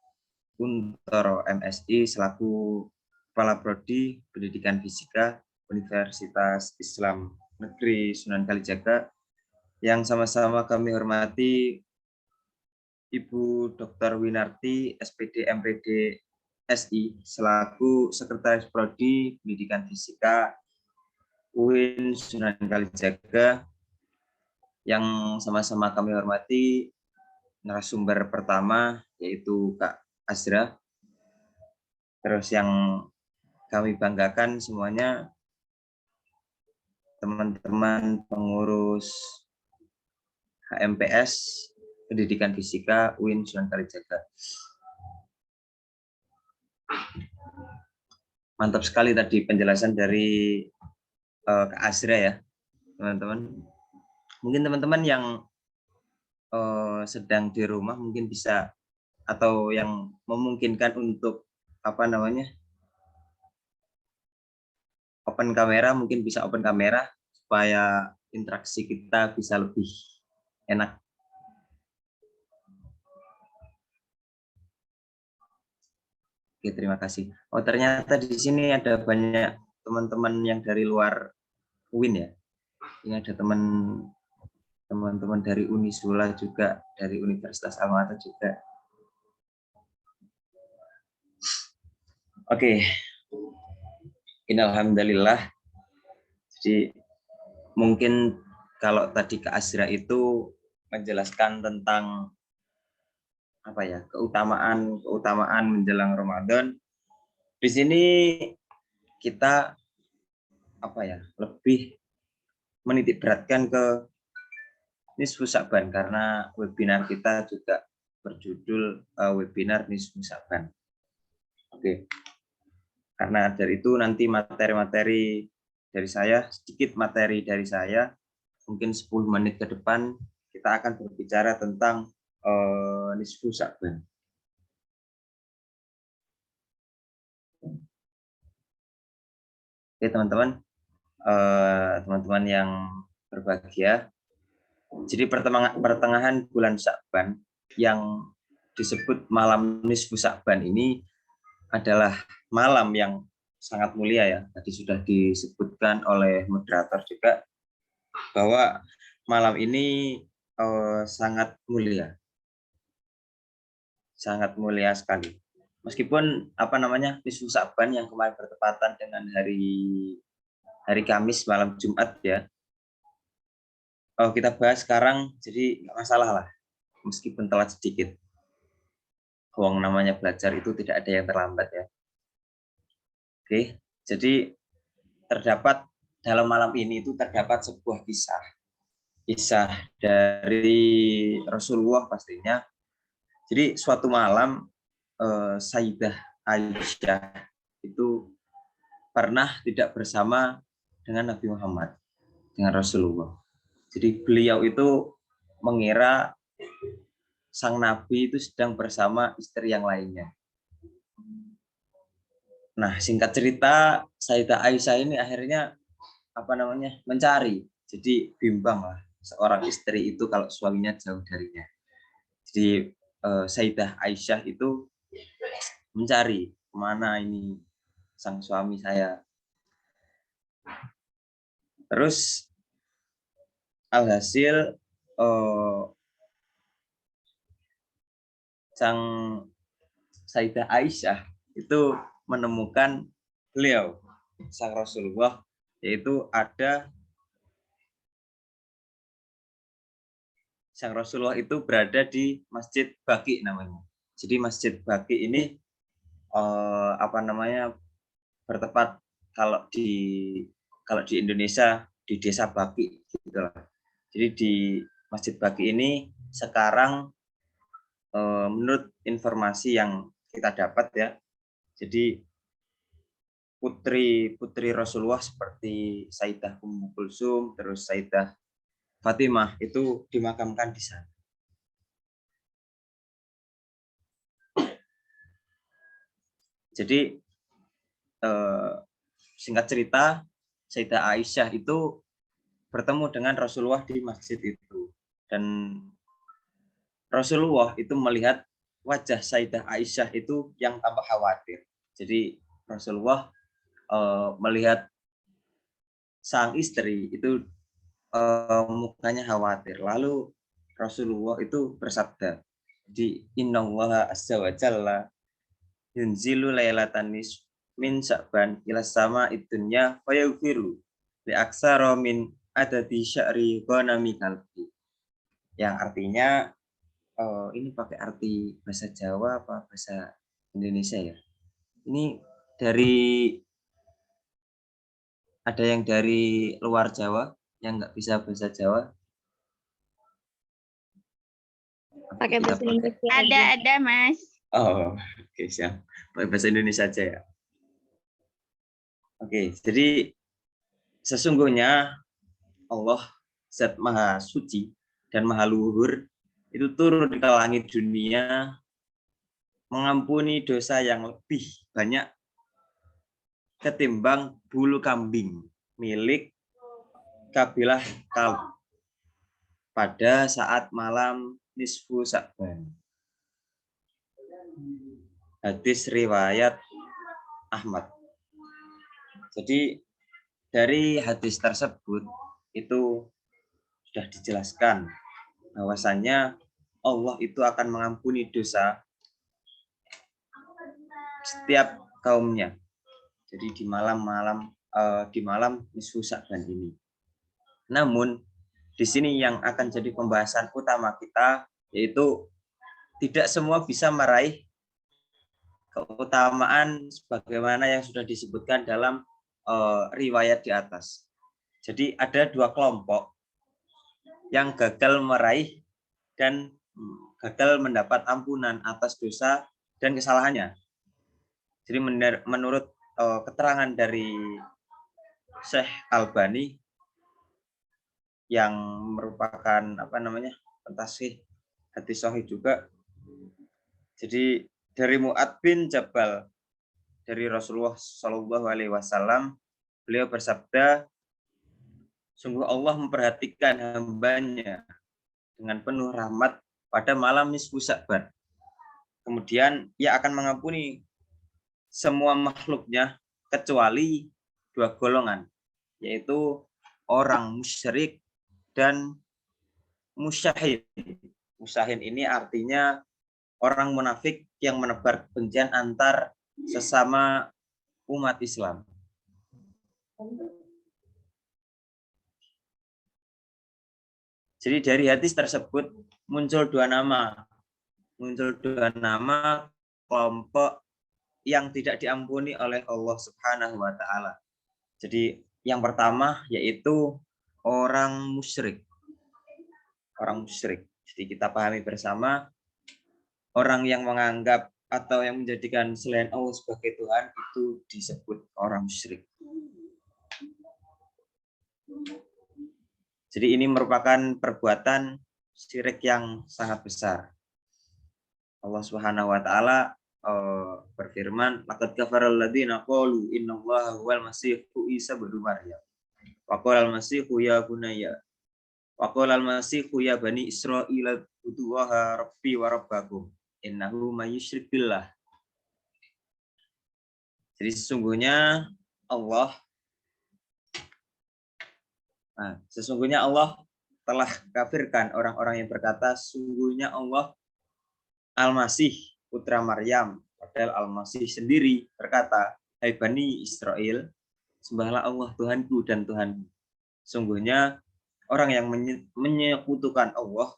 Kuntoro MSI selaku Kepala Prodi Pendidikan Fisika Universitas Islam Negeri Sunan Kalijaga. Yang sama-sama kami hormati Ibu Dr. Winarti SPD MPD SI selaku Sekretaris Prodi Pendidikan Fisika UIN Sunan Kalijaga. Yang sama-sama kami hormati narasumber pertama yaitu Kak Azra. Terus yang kami banggakan semuanya teman-teman pengurus HMPS Pendidikan Fisika UIN Sunan Kalijaga. Mantap sekali tadi penjelasan dari Kak Azra ya, teman-teman. Mungkin teman-teman yang sedang di rumah mungkin bisa atau yang memungkinkan untuk open kamera, mungkin bisa open kamera supaya interaksi kita bisa lebih enak. Oke, terima kasih. Oh, ternyata di sini ada banyak teman-teman yang dari luar UIN ya. Ini ada teman-teman dari Unisula juga, dari Universitas Al-Mater juga. Oke. Alhamdulillah. Jadi mungkin kalau tadi Kak Azra itu menjelaskan tentang keutamaan menjelang Ramadan. Di sini kita lebih menitik beratkan ke Nisfu Sa'ban karena webinar kita juga berjudul webinar Nisfu Sa'ban. Oke. Karena dari itu nanti materi-materi dari saya, sedikit materi dari saya, mungkin 10 menit ke depan kita akan berbicara tentang Nisfu Sa'ban. Oke teman-teman, teman-teman yang berbahagia. Jadi pertengahan bulan Sa'ban yang disebut malam Nisfu Sa'ban ini adalah malam yang sangat mulia ya. Tadi sudah disebutkan oleh moderator juga bahwa malam ini sangat mulia sekali. Meskipun Nisfu Sa'ban yang kemarin bertepatan dengan hari Kamis malam Jumat ya. Kita bahas sekarang, jadi nggak masalah lah, meskipun telat sedikit. Namanya belajar itu tidak ada yang terlambat ya. Oke, jadi terdapat dalam malam ini itu terdapat sebuah kisah dari Rasulullah pastinya. Jadi suatu malam Sayyidah Aisyah itu pernah tidak bersama dengan Nabi Muhammad, dengan Rasulullah. Jadi beliau itu mengira sang Nabi itu sedang bersama istri yang lainnya. Nah, singkat cerita, Sayyidah Aisyah ini akhirnya mencari. Jadi bimbang lah seorang istri itu kalau suaminya jauh darinya. Jadi Sayyidah Aisyah itu mencari kemana ini sang suami saya. Terus alhasil sang Sayyidah Aisyah itu menemukan beliau, sang Rasulullah, yaitu ada sang Rasulullah itu berada di Masjid Baqi namanya. Jadi Masjid Baqi ini bertepat kalau di Indonesia di Desa Baqi gitulah. Jadi di Masjid Baqi ini sekarang menurut informasi yang kita dapat ya, jadi putri Rasulullah seperti Sayyidah Ummu Kulsum, terus Sayyidah Fatimah itu dimakamkan di sana. Jadi singkat cerita, Sayyidah Aisyah itu bertemu dengan Rasulullah di masjid itu, dan Rasulullah itu melihat wajah Sayyidah Aisyah itu yang tambah khawatir. Jadi Rasulullah melihat sang istri itu mukanya khawatir. Lalu Rasulullah itu bersabda, di innallaha azza wa jalla yunzilu lailatan min Sya'ban ila sama idunya fayaghfiru li aksara min adadi sya'ri ghanami kalbi. Yang artinya ini pakai arti bahasa Jawa apa bahasa Indonesia ya? Ini ada yang dari luar Jawa yang nggak bisa bahasa Jawa? Pakai bahasa Indonesia. Ada Mas. Oh, oke, siap. Pakai bahasa Indonesia aja ya. Oke, jadi sesungguhnya Allah Zat Maha Suci dan Maha Luhur itu turun ke langit dunia mengampuni dosa yang lebih banyak ketimbang bulu kambing milik kabilah Kalb pada saat malam nisfu Sya'ban. Hadis riwayat Ahmad. Jadi dari hadis tersebut itu sudah dijelaskan bahwasannya Allah itu akan mengampuni dosa setiap kaumnya. Jadi di malam nisfu Sya'ban ini. Namun di sini yang akan jadi pembahasan utama kita yaitu tidak semua bisa meraih keutamaan sebagaimana yang sudah disebutkan dalam riwayat di atas. Jadi ada dua kelompok yang gagal meraih dan gagal mendapat ampunan atas dosa dan kesalahannya. Jadi menurut keterangan dari Syekh Albani yang merupakan pentasih hadis sahih juga. Jadi dari Mu'ad bin Jabal dari Rasulullah Shallallahu Alaihi Wasallam, beliau bersabda, sungguh Allah memperhatikan hambanya dengan penuh rahmat pada malam nisfu Sya'ban. Kemudian ia akan mengampuni semua makhluknya kecuali dua golongan, yaitu orang musyrik dan musyahin. Musyahin ini artinya orang munafik yang menebar kebencian antar sesama umat Islam. Jadi dari hadis tersebut muncul dua nama kelompok yang tidak diampuni oleh Allah Subhanahu wa taala. Jadi yang pertama yaitu orang musyrik. Orang musyrik. Jadi kita pahami bersama, orang yang menganggap atau yang menjadikan selain Allah sebagai Tuhan itu disebut orang musyrik. Jadi ini merupakan perbuatan syirik yang sangat besar. Allah Subhanahu wa taala berfirman, laqad kafara alladziina qalu innallaha huwal masiihu Isa ibnu Maryam. Wa qala al-masiihu ya bunayya. Wa qala al-masiihu ya bani Israila utullaha rabbi wa rabbakum. Innahu may yusyrik billah. Jadi sesungguhnya Allah telah kafirkan orang-orang yang berkata sungguhnya Allah Al-Masih putra Maryam. Padahal Al-Masih sendiri berkata, hai Bani Israel, sembahlah Allah Tuhanku dan Tuhanmu. Sungguhnya orang yang menyekutukan Allah,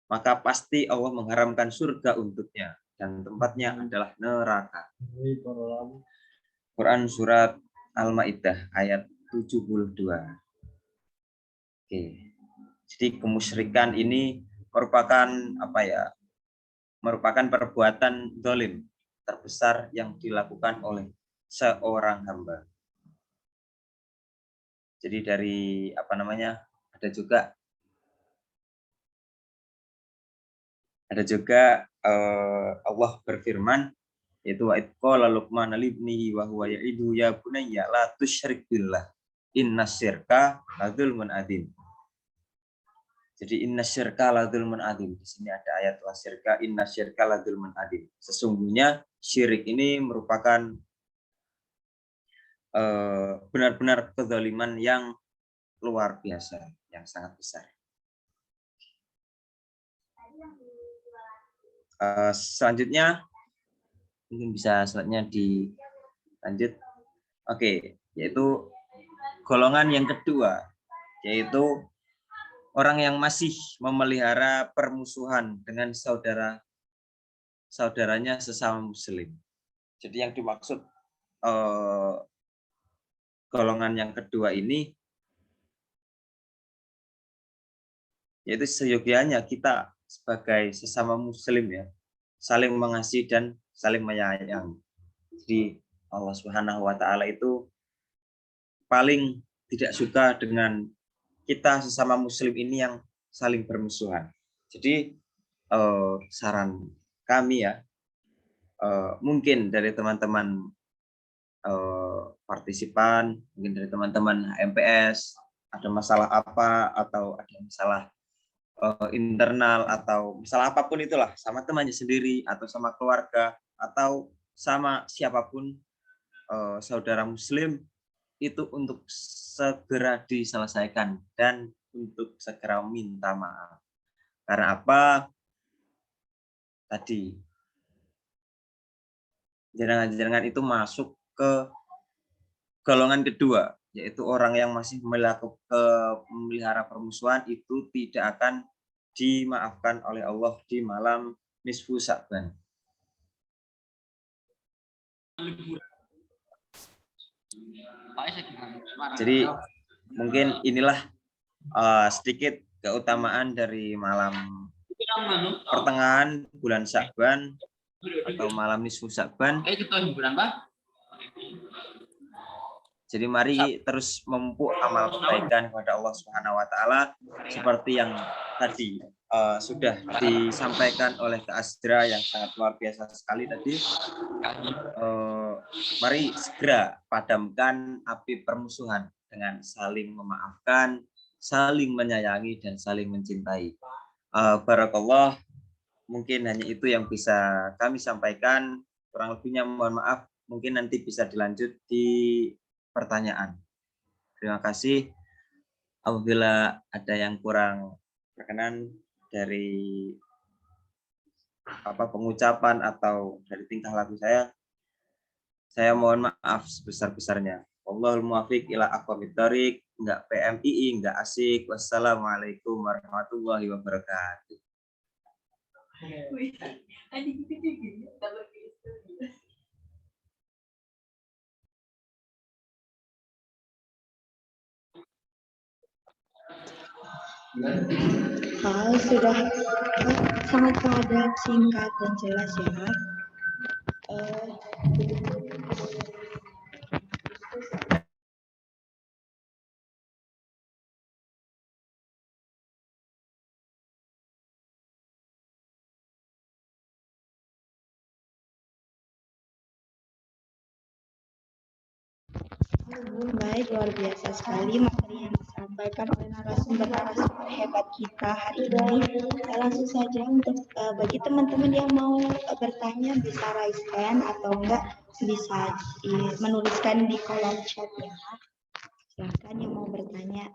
maka pasti Allah mengharamkan surga untuknya dan tempatnya adalah neraka. Quran surat Al-Maidah ayat 72. Oke. Jadi kemusyrikan ini merupakan merupakan perbuatan zalim terbesar yang dilakukan oleh seorang hamba. Jadi dari ada juga Ada juga Allah berfirman, yaitu wa idqala Luqman libnihi wa huwa ya'idu ya bunayya la tusyrik billah innasyirka ladzulmun adzim. Jadi innasyirka ladzulmun adzim. Di sini ada ayat wasyirka innasyirka ladzulmun adzim. Sesungguhnya syirik ini merupakan benar-benar kezaliman yang luar biasa, yang sangat besar. Selanjutnya mungkin bisa slide-nya dilanjut. Oke, yaitu golongan yang kedua, yaitu orang yang masih memelihara permusuhan dengan saudaranya sesama muslim. Jadi yang dimaksud golongan yang kedua ini yaitu seyogianya kita sebagai sesama muslim ya, saling mengasihi dan saling menyayangi. Jadi Allah Subhanahu wa taala itu paling tidak suka dengan kita sesama muslim ini yang saling bermusuhan. Jadi saran kami ya, mungkin dari teman-teman partisipan, mungkin dari teman-teman MPS, ada masalah apa atau ada masalah internal atau masalah apapun itulah, sama temannya sendiri atau sama keluarga atau sama siapapun saudara muslim, itu untuk segera diselesaikan dan untuk segera minta maaf. Karena apa? Tadi jenengan-jenengan itu masuk ke golongan kedua, yaitu orang yang masih memelihara permusuhan, itu tidak akan dimaafkan oleh Allah di malam nisfu Sya'ban. Jadi mungkin inilah sedikit keutamaan dari malam pertengahan bulan Sya'ban atau malam nisfu Sya'ban. Jadi mari terus memupuk amal kebaikan kepada Allah Subhanahu wa taala seperti yang tadi sudah disampaikan oleh Kak Asdra yang sangat luar biasa sekali tadi. Mari segera padamkan api permusuhan dengan saling memaafkan, saling menyayangi dan saling mencintai. Barakallah, mungkin hanya itu yang bisa kami sampaikan. Kurang lebihnya mohon maaf, mungkin nanti bisa dilanjut di pertanyaan. Terima kasih. Apabila ada yang kurang berkenan dari pengucapan atau dari tingkah laku saya mohon maaf sebesar-besarnya. Wallahul muwaffiq ila aqwamit thoriq. Enggak PMII, enggak asik. Wassalamualaikum warahmatullahi wabarakatuh. Sudah sangat padat, singkat, dan jelas ya. Baik, luar biasa sekali materi yang disampaikan oleh narasumber-narasumber hebat kita hari ini. Langsung saja untuk bagi teman-teman yang mau bertanya bisa raise hand atau enggak bisa menuliskan di kolom chat ya. Silakan yang mau bertanya.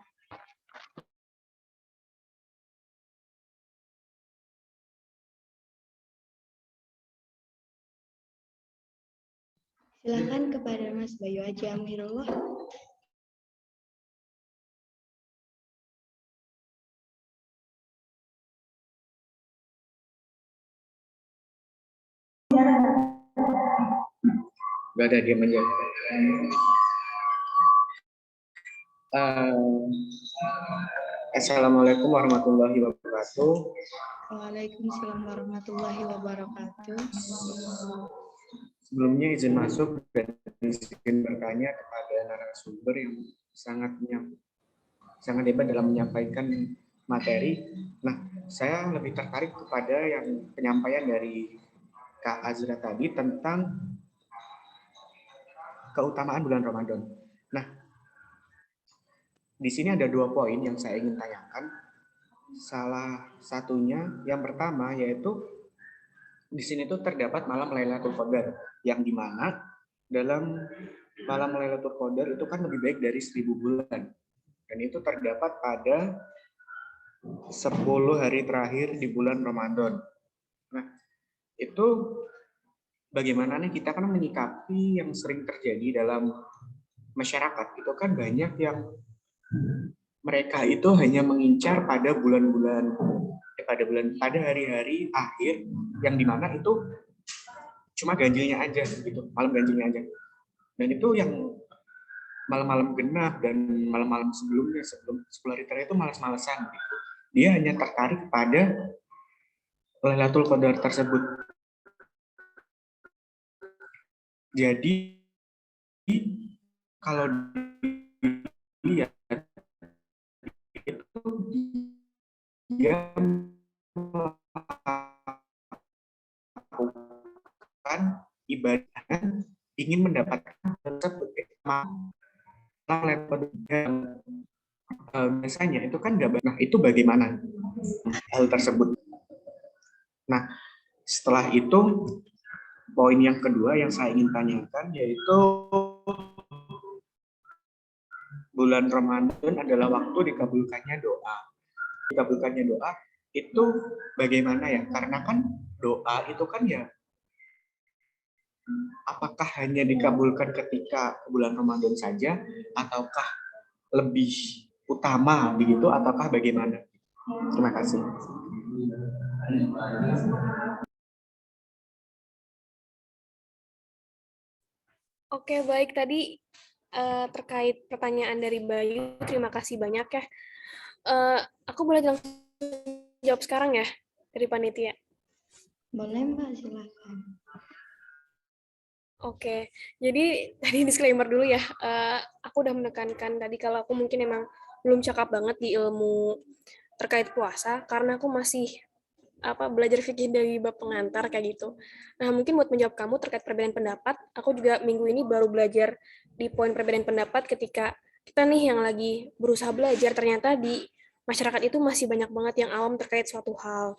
Silakan kepada Mas Bayu Haji Amirullah. Gak ada, diam aja. Assalamualaikum warahmatullahi wabarakatuh. Waalaikumsalam warahmatullahi wabarakatuh. Sebelumnya izin masuk dan izin bertanya kepada narasumber yang sangat hebat dalam menyampaikan materi. Nah, saya lebih tertarik kepada yang penyampaian dari Kak Azra tadi tentang keutamaan bulan Ramadan. Nah, di sini ada 2 poin yang saya ingin tanyakan. Salah satunya, yang pertama yaitu di sini tuh terdapat malam Lailatul Qadar, yang dimana dalam malam Lailatul Qadar itu kan lebih baik dari 1000 bulan. Dan itu terdapat pada 10 hari terakhir di bulan Ramadan. Nah, itu bagaimana nih kita kan menyikapi yang sering terjadi dalam masyarakat. Itu kan banyak yang mereka itu hanya mengincar pada bulan-bulan pada hari-hari akhir yang dimana itu cuma ganjilnya aja gitu, malam ganjilnya aja. Dan itu yang malam-malam genap dan malam-malam sebelumnya, sebelum 10 hari terakhir itu malas-malasan gitu. Dia hanya tertarik pada Lailatul Qadar tersebut. Jadi kalau dilihat itu dia melakukan ibadah ingin mendapatkan tersebut. Biasanya itu kan nggak. Nah, itu bagaimana hal tersebut? Nah, setelah itu poin yang kedua yang saya ingin tanyakan yaitu bulan Ramadan adalah waktu dikabulkannya doa. Dikabulkannya doa itu bagaimana ya? Karena kan doa itu kan ya, apakah hanya dikabulkan ketika bulan Ramadan saja, ataukah lebih utama begitu, ataukah bagaimana? Terima kasih. Oke, baik. Tadi terkait pertanyaan dari Bayu, terima kasih banyak ya. Aku boleh langsung jawab sekarang ya dari panitia. Boleh Mbak, silakan. Oke, jadi tadi disclaimer dulu ya. Aku udah menekankan tadi kalau aku mungkin emang belum cakap banget di ilmu terkait puasa karena aku masih belajar fikih dari bab pengantar kayak gitu. Nah, mungkin buat menjawab kamu terkait perbedaan pendapat, aku juga minggu ini baru belajar di poin perbedaan pendapat ketika kita nih yang lagi berusaha belajar, ternyata di masyarakat itu masih banyak banget yang awam terkait suatu hal.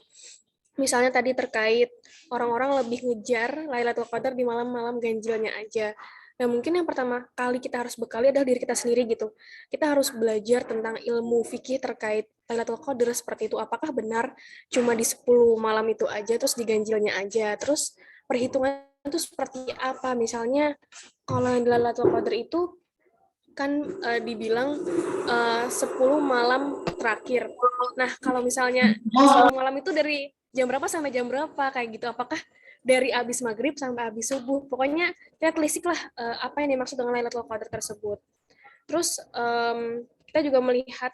Misalnya tadi terkait orang-orang lebih ngejar Lailatul Qadar di malam-malam ganjilnya aja. Nah, mungkin yang pertama kali kita harus bekali adalah diri kita sendiri gitu. Kita harus belajar tentang ilmu fikih terkait Lailatul Qadar seperti itu. Apakah benar cuma di 10 malam itu aja, terus di ganjilnya aja. Terus perhitungan itu seperti apa? Misalnya, kalau yang di Lailatul Qadar itu kan dibilang 10 malam terakhir. Nah, kalau misalnya 10 malam itu dari jam berapa sampai jam berapa kayak gitu? Apakah dari abis maghrib sampai abis subuh? Pokoknya kita telisik lah apa yang dimaksud dengan Lailatul Qadar tersebut. Terus kita juga melihat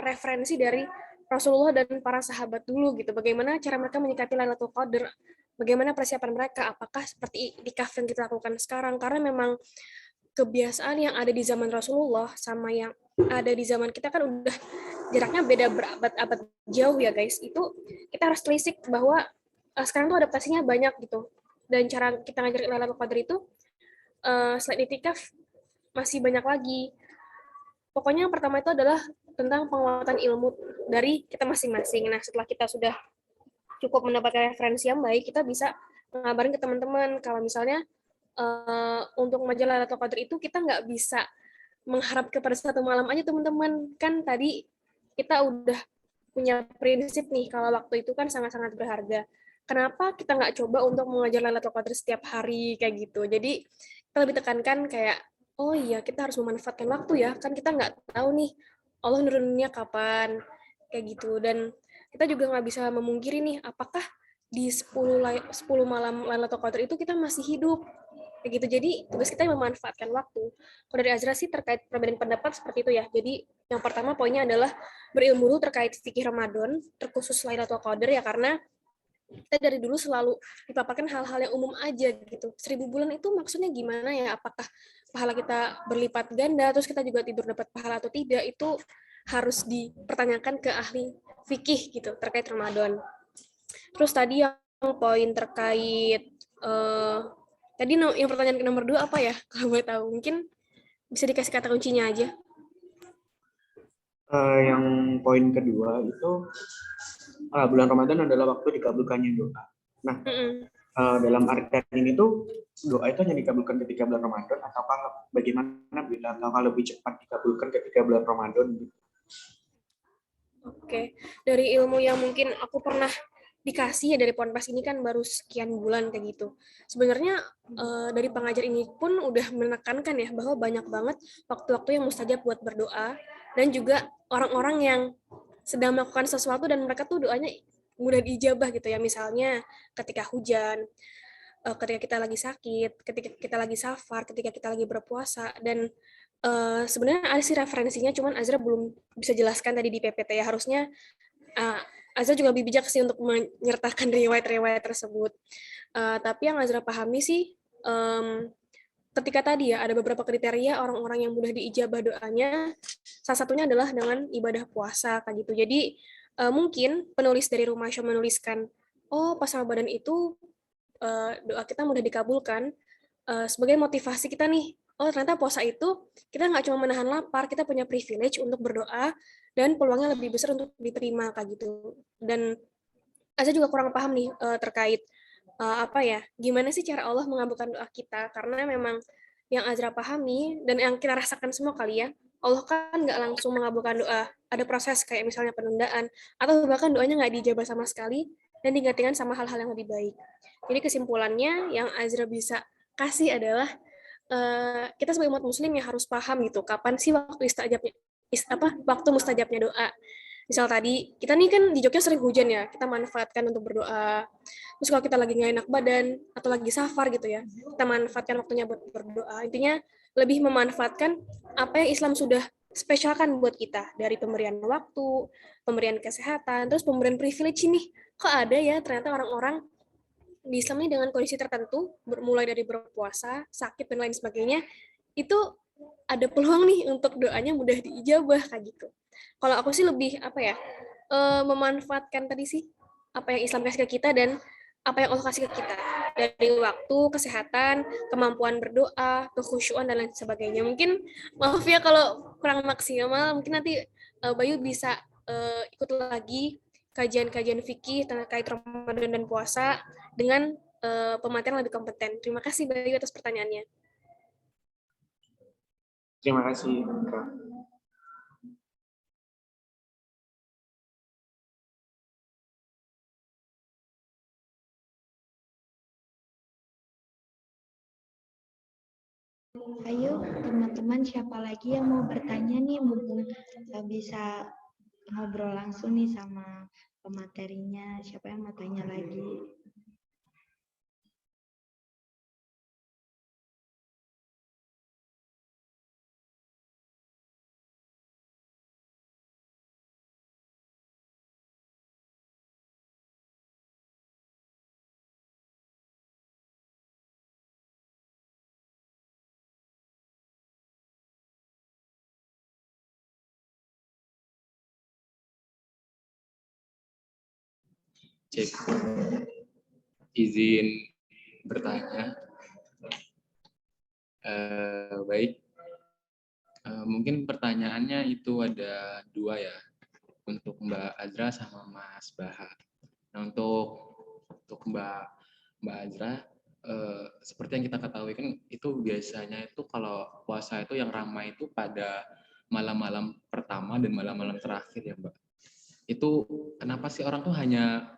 referensi dari Rasulullah dan para sahabat dulu gitu. Bagaimana cara mereka menyikapi Lailatul Qadar? Bagaimana persiapan mereka? Apakah seperti iktikaf yang kita lakukan sekarang? Karena memang kebiasaan yang ada di zaman Rasulullah sama yang ada di zaman kita kan udah jaraknya beda berabad-abad jauh ya guys. Itu kita harus telisik bahwa sekarang tuh adaptasinya banyak gitu. Dan cara kita ngajar Lailatul Qadar itu selain itikaf masih banyak lagi. Pokoknya yang pertama itu adalah tentang penguatan ilmu dari kita masing-masing. Nah, setelah kita sudah cukup mendapatkan referensi yang baik, kita bisa ngabarin ke teman-teman kalau misalnya untuk majalah Lailatul Qadar itu kita nggak bisa mengharap kepada satu malam aja teman-teman. Kan tadi kita udah punya prinsip nih kalau waktu itu kan sangat-sangat berharga. Kenapa kita nggak coba untuk mengajar Lailatul Qadar setiap hari kayak gitu? Jadi kita lebih tekankan kayak, oh iya kita harus memanfaatkan waktu ya. Kan kita nggak tahu nih Allah nurunnya kapan kayak gitu. Dan kita juga nggak bisa memungkiri nih apakah di 10 malam Lailatul Qadar itu kita masih hidup. Kayak gitu. Jadi tugas kita memanfaatkan waktu. Kalau dari Azra sih terkait perbedaan pendapat seperti itu ya. Jadi yang pertama poinnya adalah berilmu dulu terkait fikih Ramadan, terkhusus Lailatul Qadar ya, karena kita dari dulu selalu dipaparkan hal-hal yang umum aja gitu. 1000 bulan itu maksudnya gimana ya? Apakah pahala kita berlipat ganda, terus kita juga tidur dapat pahala atau tidak? Itu harus dipertanyakan ke ahli fikih gitu terkait Ramadan. Terus tadi yang poin terkait tadi yang pertanyaan nomor 2 apa ya? Kalau boleh tahu, mungkin bisa dikasih kata kuncinya aja. Yang poin kedua itu bulan Ramadan adalah waktu dikabulkannya doa. Nah, dalam artian ini tuh doa itu hanya dikabulkan ketika bulan Ramadan ataukah bagaimana bila ataukah lebih cepat dikabulkan ketika bulan Ramadan? Oke, dari ilmu yang mungkin aku pernah dikasih ya dari Ponpes ini kan baru sekian bulan kayak gitu. Sebenarnya dari pengajar ini pun udah menekankan ya bahwa banyak banget waktu-waktu yang mustajab buat berdoa dan juga orang-orang yang sedang melakukan sesuatu dan mereka tuh doanya mudah diijabah gitu ya. Misalnya ketika hujan, ketika kita lagi sakit, ketika kita lagi safar, ketika kita lagi berpuasa dan sebenarnya ada sih referensinya, cuman Azra belum bisa jelaskan tadi di PPT ya. Harusnya Azra juga lebih bijak sih untuk menyertakan riwayat-riwayat tersebut. Tapi yang Azra pahami sih, ketika tadi ya ada beberapa kriteria orang-orang yang mudah diijabah doanya, salah satunya adalah dengan ibadah puasa kayak gitu. Jadi mungkin penulis dari Rumah Show menuliskan, oh pas Ramadan itu doa kita mudah dikabulkan sebagai motivasi kita nih. Oh ternyata puasa itu kita nggak cuma menahan lapar, kita punya privilege untuk berdoa dan peluangnya lebih besar untuk diterima kayak gitu. Dan saya juga kurang paham nih terkait apa ya, gimana sih cara Allah mengabulkan doa kita, karena memang yang Azra pahami dan yang kita rasakan semua kali ya, Allah kan nggak langsung mengabulkan doa, ada proses kayak misalnya penundaan atau bahkan doanya nggak dijabah sama sekali dan digantikan sama hal-hal yang lebih baik. Jadi kesimpulannya yang Azra bisa kasih adalah kita sebagai umat muslim yang harus paham gitu kapan sih waktu waktu mustajabnya doa. Misal tadi kita nih kan di Jogja sering hujan ya, kita manfaatkan untuk berdoa. Terus kalau kita lagi nggak enak badan atau lagi safar gitu ya, kita manfaatkan waktunya buat berdoa. Intinya lebih memanfaatkan apa yang Islam sudah spesialkan buat kita, dari pemberian waktu, pemberian kesehatan, terus pemberian privilege ini. Kok ada ya ternyata orang-orang di Islam ini dengan kondisi tertentu, mulai dari berpuasa, sakit dan lain sebagainya, itu ada peluang nih untuk doanya mudah diijabah kayak gitu. Kalau aku sih lebih apa ya, memanfaatkan tadi sih apa yang Islam kasih ke kita dan apa yang Allah kasih ke kita, dari waktu, kesehatan, kemampuan berdoa, kekhusyuan dan lain sebagainya. Mungkin maaf ya kalau kurang maksimal, mungkin nanti Bayu bisa ikut lagi kajian-kajian fikih terkait Ramadan dan puasa dengan pemateri yang lebih kompeten. Terima kasih Bayu atas pertanyaannya. Terima kasih, Kak. Ayo teman-teman, siapa lagi yang mau bertanya nih, mumpung bisa ngobrol langsung nih sama pematerinya. Siapa yang mau tanya lagi? Cek. Izin bertanya. Baik. Mungkin pertanyaannya itu ada 2 ya, untuk Mbak Azra sama Mas Baha. Nah, untuk Mbak Azra, seperti yang kita ketahui kan itu biasanya itu kalau puasa itu yang ramai itu pada malam-malam pertama dan malam-malam terakhir ya Mbak. Itu kenapa sih orang tuh hanya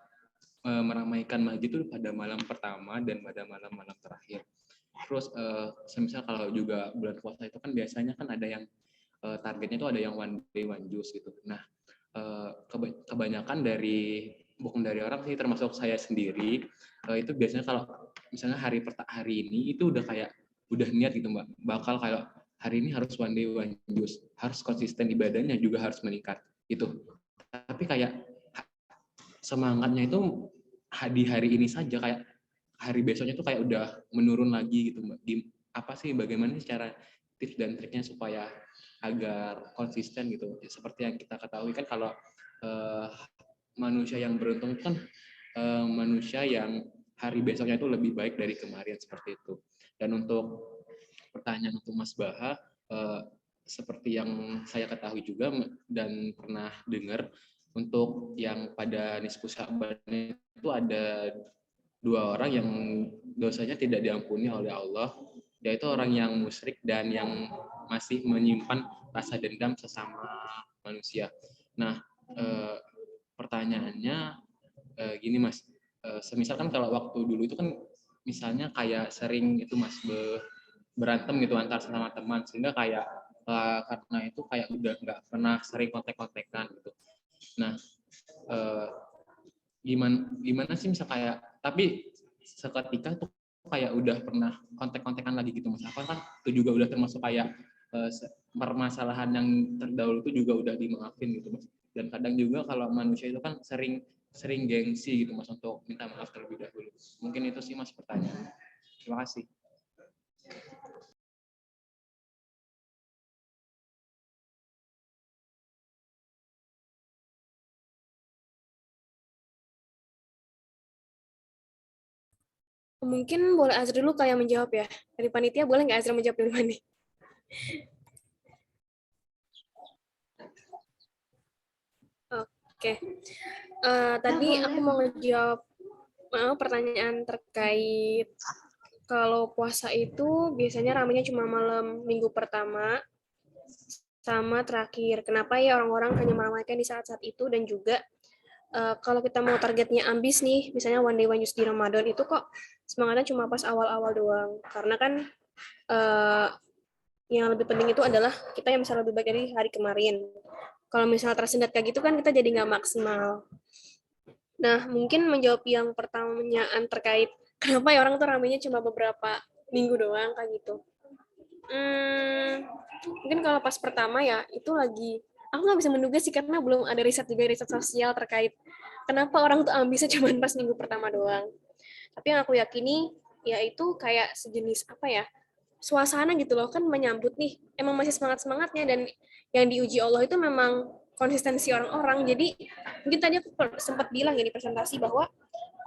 meramaikan masjid itu pada malam pertama dan pada malam-malam terakhir? Terus semisal kalau juga bulan puasa itu kan biasanya kan ada yang targetnya itu ada yang one day one juice gitu. Nah, kebanyakan bukan dari orang sih, termasuk saya sendiri, itu biasanya kalau misalnya hari ini itu udah niat gitu Mbak, bakal kayak hari ini harus one day one juice, harus konsisten ibadahnya juga harus meningkat gitu. Tapi kayak semangatnya itu di hari ini saja, kayak hari besoknya tuh kayak udah menurun lagi gitu Mbak. Apa sih, bagaimana cara tips dan triknya supaya agar konsisten gitu. Seperti yang kita ketahui kan kalau manusia yang beruntung itu kan manusia yang hari besoknya itu lebih baik dari kemarin, seperti itu. Dan untuk pertanyaan untuk Mas Baha, seperti yang saya ketahui juga dan pernah dengar, untuk yang pada nisfu Sya'ban itu ada 2 orang yang dosanya tidak diampuni oleh Allah, yaitu orang yang musyrik dan yang masih menyimpan rasa dendam sesama manusia. Nah, pertanyaannya gini Mas, semisal kan kalau waktu dulu itu kan misalnya kayak sering itu Mas berantem gitu antar sama teman, sehingga kayak karena itu kayak udah nggak pernah sering kontek-kontekan gitu. Nah, gimana sih misal kayak, tapi seketika tuh kayak udah pernah kontek-kontekan lagi gitu Mas. Apa kan itu juga udah termasuk kayak permasalahan yang terdahulu itu juga udah dimaafin gitu Mas. Dan kadang juga kalau manusia itu kan sering gengsi gitu Mas untuk minta maaf terlebih dahulu. Mungkin itu sih Mas pertanyaan. Terima kasih. Mungkin boleh Azra dulu kayak menjawab ya. Dari panitia boleh nggak Azra menjawab duluan nih? Oke. Tadi aku mau ngejawab pertanyaan terkait kalau puasa itu biasanya ramenya cuma malam minggu pertama sama terakhir. Kenapa ya orang-orang hanya meramaikan di saat-saat itu, dan juga kalau kita mau targetnya ambis nih, misalnya one day one use di Ramadan itu kok semangatnya cuma pas awal-awal doang. Karena kan yang lebih penting itu adalah kita yang bisa lebih baik dari hari kemarin. Kalau misalnya tersendat kayak gitu kan kita jadi nggak maksimal. Nah, mungkin menjawab yang pertanyaan terkait kenapa ya orang tuh ramainya cuma beberapa minggu doang kayak gitu. Mungkin kalau pas pertama ya itu lagi, aku nggak bisa menduga sih karena belum ada riset sosial terkait kenapa orang tuh ambisnya cuma pas minggu pertama doang. Tapi yang aku yakini yaitu kayak sejenis apa ya, suasana gitu loh, kan menyambut nih emang masih semangatnya, dan yang diuji Allah itu memang konsistensi orang-orang. Jadi mungkin tadi aku sempat bilang ya di presentasi bahwa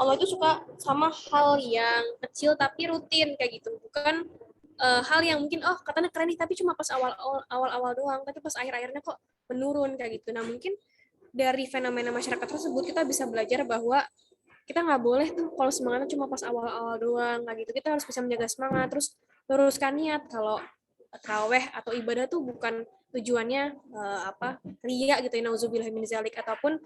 Allah itu suka sama hal yang kecil tapi rutin kayak gitu, bukan hal yang mungkin katanya keren nih tapi cuma pas awal doang, tapi pas akhir-akhirnya kok menurun kayak gitu. Nah, mungkin dari fenomena masyarakat tersebut kita bisa belajar bahwa kita nggak boleh tuh kalau semangatnya cuma pas awal-awal doang kayak gitu. Kita harus bisa menjaga semangat, terus luruskan niat kalau taraweh atau ibadah tuh bukan tujuannya ria gitu ya, nauzubillah min zalik, ataupun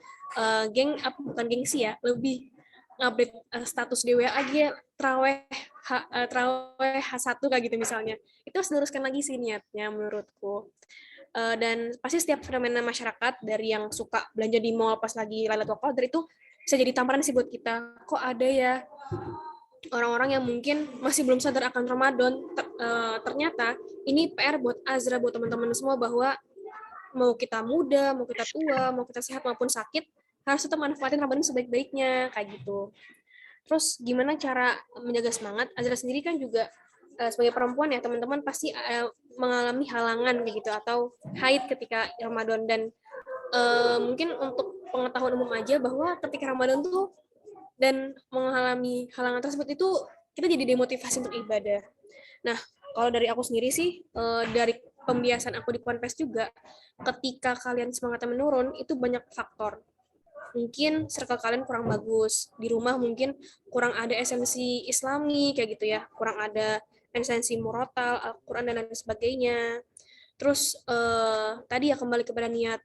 bukan gengsi ya, lebih ngupdate status di WA aja taraweh H1 kayak gitu misalnya. Itu harus diluruskan lagi sih niatnya menurutku. Dan pasti setiap fenomena masyarakat, dari yang suka belanja di mall pas lagi Lailatul Qadar, itu bisa jadi tamparan sih buat kita. Kok ada ya orang-orang yang mungkin masih belum sadar akan Ramadan. Ternyata ini PR buat Azra, buat teman-teman semua, bahwa mau kita muda, mau kita tua, mau kita sehat maupun sakit, harus tetap manfaatin Ramadan sebaik-baiknya kayak gitu. Terus gimana cara menjaga semangat? Azra sendiri kan juga sebagai perempuan ya, teman-teman pasti mengalami halangan gitu atau haid ketika Ramadan, dan mungkin untuk pengetahuan umum aja bahwa ketika Ramadan tuh dan mengalami halangan tersebut itu kita jadi demotivasi untuk ibadah. Nah, kalau dari aku sendiri sih, dari pembiasaan aku di Ponpes juga, ketika kalian semangatnya menurun itu banyak faktor. Mungkin circle kalian kurang bagus, di rumah mungkin kurang ada esensi Islami kayak gitu ya, kurang ada esensi murotal, Al-Quran dan lain sebagainya. Terus tadi ya kembali kepada niat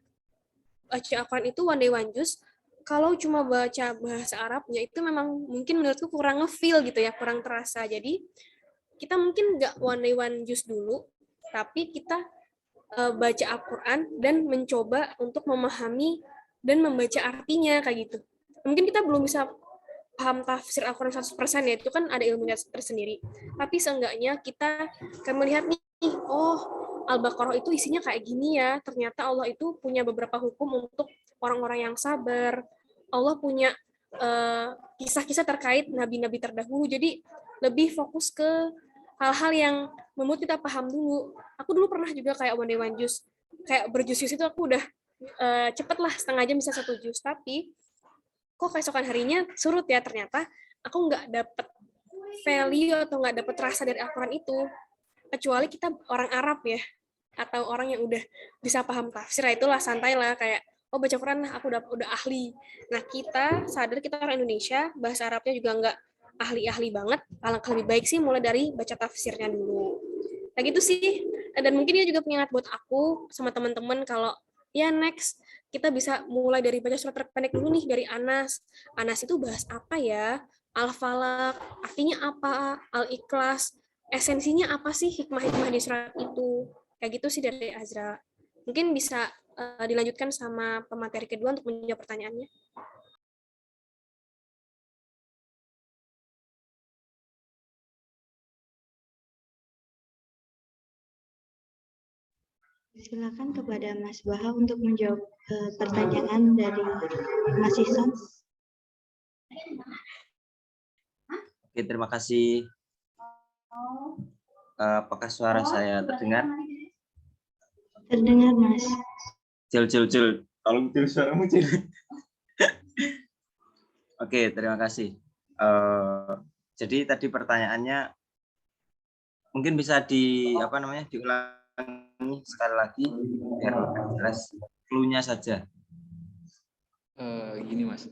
baca Al-Quran itu one day one juz. Kalau cuma baca bahasa Arabnya itu memang mungkin menurutku kurang ngefeel gitu ya, kurang terasa. Jadi kita mungkin nggak one day one juz dulu, tapi kita baca Al-Quran dan mencoba untuk memahami dan membaca artinya kayak gitu. Mungkin kita belum bisa paham tafsir Al-Quran 100% ya, itu kan ada ilmunya tersendiri. Tapi seenggaknya kita akan melihat nih, Al-Baqarah itu isinya kayak gini ya. Ternyata Allah itu punya beberapa hukum untuk orang-orang yang sabar. Allah punya kisah-kisah terkait nabi-nabi terdahulu. Jadi lebih fokus ke hal-hal yang membuat kita paham dulu. Aku dulu pernah juga kayak one day one juice, kayak berjus-jus itu aku udah cepet lah, setengah jam bisa 1 jus, tapi kok keesokan harinya surut ya, ternyata aku nggak dapet value atau nggak dapet rasa dari Al-Quran itu, kecuali kita orang Arab ya, atau orang yang udah bisa paham tafsir. Itulah santai lah, kayak oh baca Quran lah, aku udah ahli. Nah kita sadar kita orang Indonesia, bahasa Arabnya juga nggak ahli-ahli banget, alangkah lebih baik sih mulai dari baca tafsirnya dulu. Nah gitu sih. Dan mungkin dia juga pengingat buat aku sama teman-teman, kalau ya next kita bisa mulai dari baca surat terpendek dulu nih, dari Anas. Anas itu bahas apa ya? Al-Falaq, artinya apa? Al-Ikhlas, esensinya apa sih hikmah-hikmah di surat itu? Kayak gitu sih dari Azra. Mungkin bisa dilanjutkan sama pemateri kedua untuk menjawab pertanyaannya. Silakan kepada Mas Baha untuk menjawab pertanyaan dari Mas Ihsan. Oke, terima kasih. Apakah suara saya terdengar? Terdengar, Mas. Cil. Tolong cil suaramu cil. Oke, terima kasih. Jadi tadi pertanyaannya mungkin bisa diulangi sekali lagi biar lebih jelas. Clue-nya saja. Gini Mas,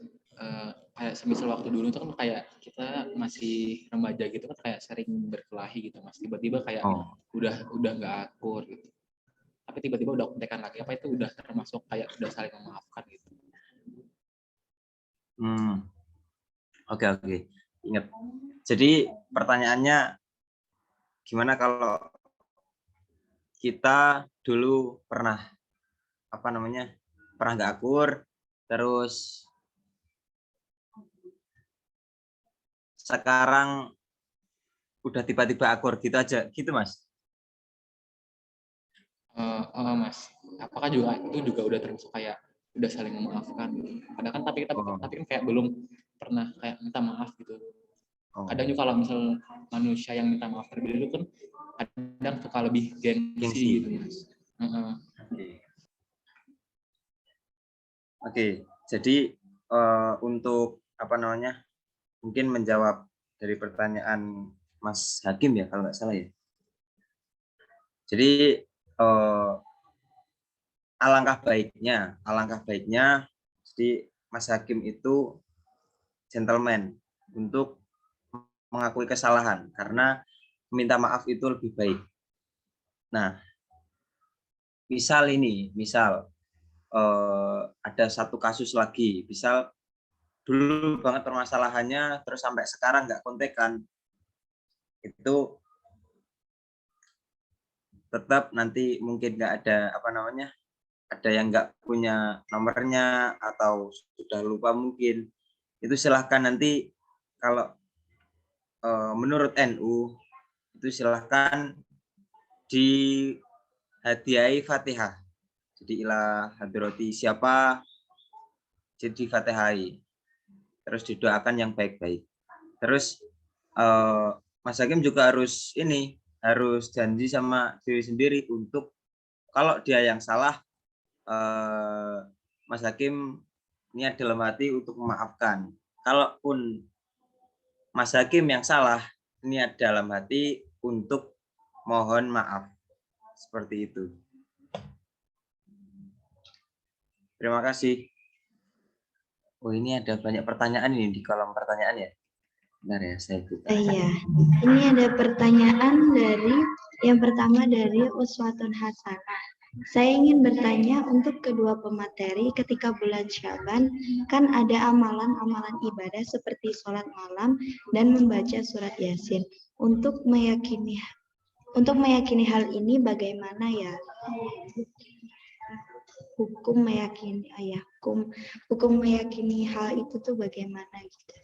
kayak semisal waktu dulu tuh kan kayak kita masih remaja gitu kan, kayak sering berkelahi gitu Mas. Tiba-tiba kayak udah nggak akur gitu. Tapi tiba-tiba udah kontekan lagi, apa itu udah termasuk kayak udah saling memaafkan gitu. Oke. Ingat. Jadi pertanyaannya gimana kalau kita dulu pernah pernah nggak akur, terus sekarang udah tiba-tiba akur gitu aja, gitu Mas? Mas, apakah itu juga udah termasuk kayak udah saling memaafkan? Kadang kan tapi kan kayak belum pernah kayak minta maaf gitu. Kadang juga kalau misal manusia yang minta maaf terlebih dulu kan kadang suka lebih gengsi gitu Mas. Oke, jadi untuk mungkin menjawab dari pertanyaan Mas Hakim ya, kalau nggak salah ya. Jadi alangkah baiknya jadi Mas Hakim itu gentleman untuk mengakui kesalahan, karena meminta maaf itu lebih baik. Nah, misal ada satu kasus lagi, misal dulu banget permasalahannya terus sampai sekarang nggak kontekan, itu tetap nanti mungkin nggak ada ada yang nggak punya nomornya atau sudah lupa mungkin, itu silahkan nanti kalau menurut NU itu silahkan dihadiahi Fatihah. Jadi ila hadiroti siapa jadi Fatihai. Terus didoakan yang baik-baik. Terus Mas Hakim juga harus janji sama diri sendiri untuk kalau dia yang salah, Mas Hakim niat dalam hati untuk memaafkan. Kalaupun Mas Hakim yang salah, niat dalam hati untuk mohon maaf. Seperti itu. Terima kasih. Oh, ini ada banyak pertanyaan ini di kolom pertanyaan ya. Bentar ya, saya buka. Iya, ini ada pertanyaan yang pertama dari Uswatun Hasanah. Saya ingin bertanya untuk kedua pemateri, ketika bulan Syaban kan ada amalan-amalan ibadah seperti sholat malam dan membaca surat Yasin. Untuk meyakini hal ini bagaimana ya? Hukum meyakini hal itu tuh bagaimana gitu?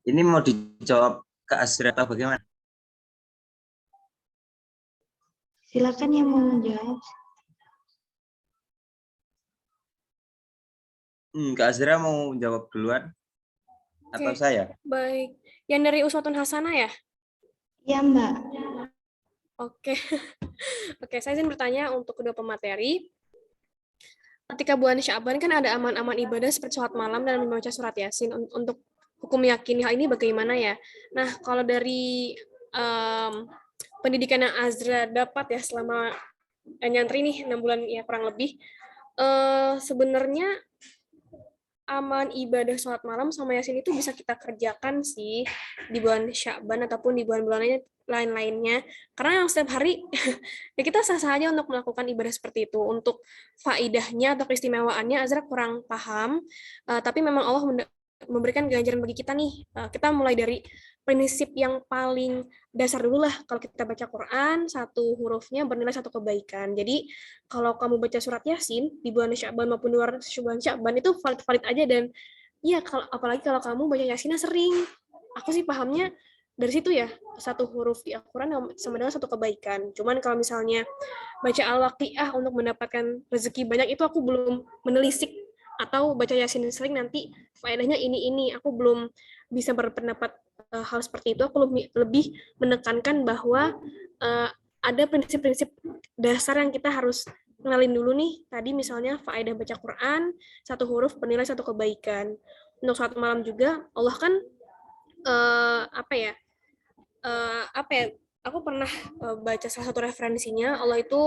Ini mau dijawab ke Azra atau bagaimana? Silakan yang mau menjawab. Kak Azra mau jawab duluan. atau Oke, saya? baik. Yang dari Uswatun Hasanah ya? Ya, Mbak. Oke. Oke, saya ingin bertanya untuk kedua pemateri. Ketika bulan Sya'ban kan ada aman-aman ibadah seperti sholat malam dan membaca surat Yasin. Untuk hukum meyakini hal ini bagaimana ya? Nah, kalau dari pendidikan yang Azra dapat ya selama nyantri nih 6 bulan ya kurang lebih, sebenarnya aman ibadah sholat malam sama Yasin itu bisa kita kerjakan sih di bulan Sya'ban ataupun di bulan-bulan lain-lainnya. Karena yang setiap hari ya kita sah-sah aja untuk melakukan ibadah seperti itu. Untuk faidahnya atau keistimewaannya Azra kurang paham, tapi memang Allah memberikan ganjaran bagi kita nih. Kita mulai dari prinsip yang paling dasar dulu lah. Kalau kita baca Quran, satu hurufnya bernilai satu kebaikan. Jadi kalau kamu baca surat Yasin di bulan Sya'ban maupun di luar bulan Sya'ban itu valid-valid aja. Dan iya, kalau apalagi kalau kamu baca Yasinnya sering, aku sih pahamnya dari situ ya, satu huruf di Al-Quran sama dengan satu kebaikan. Cuman kalau misalnya baca Al-Waqiah untuk mendapatkan rezeki banyak, itu aku belum menelisik. Atau baca Yasin sering nanti faedahnya ini, aku belum bisa berpendapat hal seperti itu. Aku lebih menekankan bahwa ada prinsip-prinsip dasar yang kita harus kenalin dulu nih. Tadi misalnya faedah baca Quran, satu huruf bernilai satu kebaikan. Untuk saat malam juga Allah kan apa ya? Aku pernah baca salah satu referensinya, Allah itu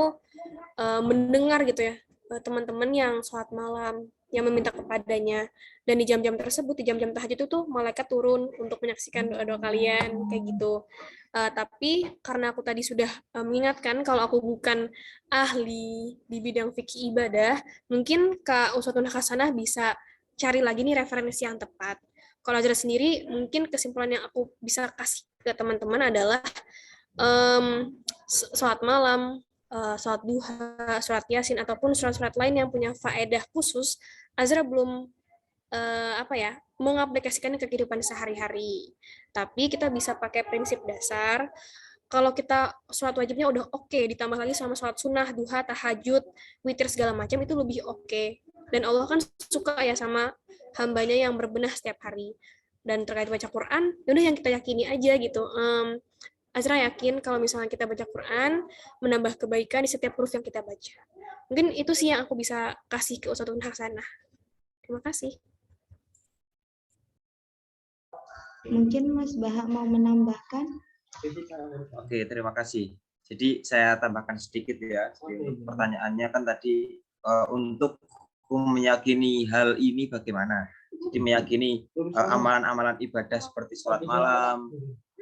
mendengar gitu ya teman-teman yang sholat malam, yang meminta kepadanya, dan di jam-jam tersebut, di jam-jam tahajud itu tuh malaikat turun untuk menyaksikan doa-doa kalian kayak gitu. Tapi karena aku tadi sudah mengingatkan kalau aku bukan ahli di bidang fikih ibadah, mungkin Kak Uswatun Hasanah bisa cari lagi nih referensi yang tepat. Kalau Azra sendiri, mungkin kesimpulan yang aku bisa kasih ke teman-teman adalah sholat malam, sholat duha, surat yasin, ataupun surat-surat lain yang punya faedah khusus, Azra belum mengaplikasikannya ke kehidupan sehari-hari. Tapi kita bisa pakai prinsip dasar. Kalau kita sholat wajibnya udah oke, ditambah lagi sama sholat sunnah, duha, tahajud, witir segala macam itu lebih oke. Dan Allah kan suka ya sama hambanya yang berbenah setiap hari. Dan terkait baca Quran, yaudah yang kita yakini aja gitu. Azra yakin kalau misalnya kita baca Quran, menambah kebaikan di setiap huruf yang kita baca. Mungkin itu sih yang aku bisa kasih ke Ustadzun Hasanah. Terima kasih. Mungkin Mas Bahak mau menambahkan? Oke, terima kasih. Jadi saya tambahkan sedikit ya. Jadi pertanyaannya kan tadi untuk meyakini hal ini bagaimana? Jadi meyakini amalan-amalan ibadah seperti sholat malam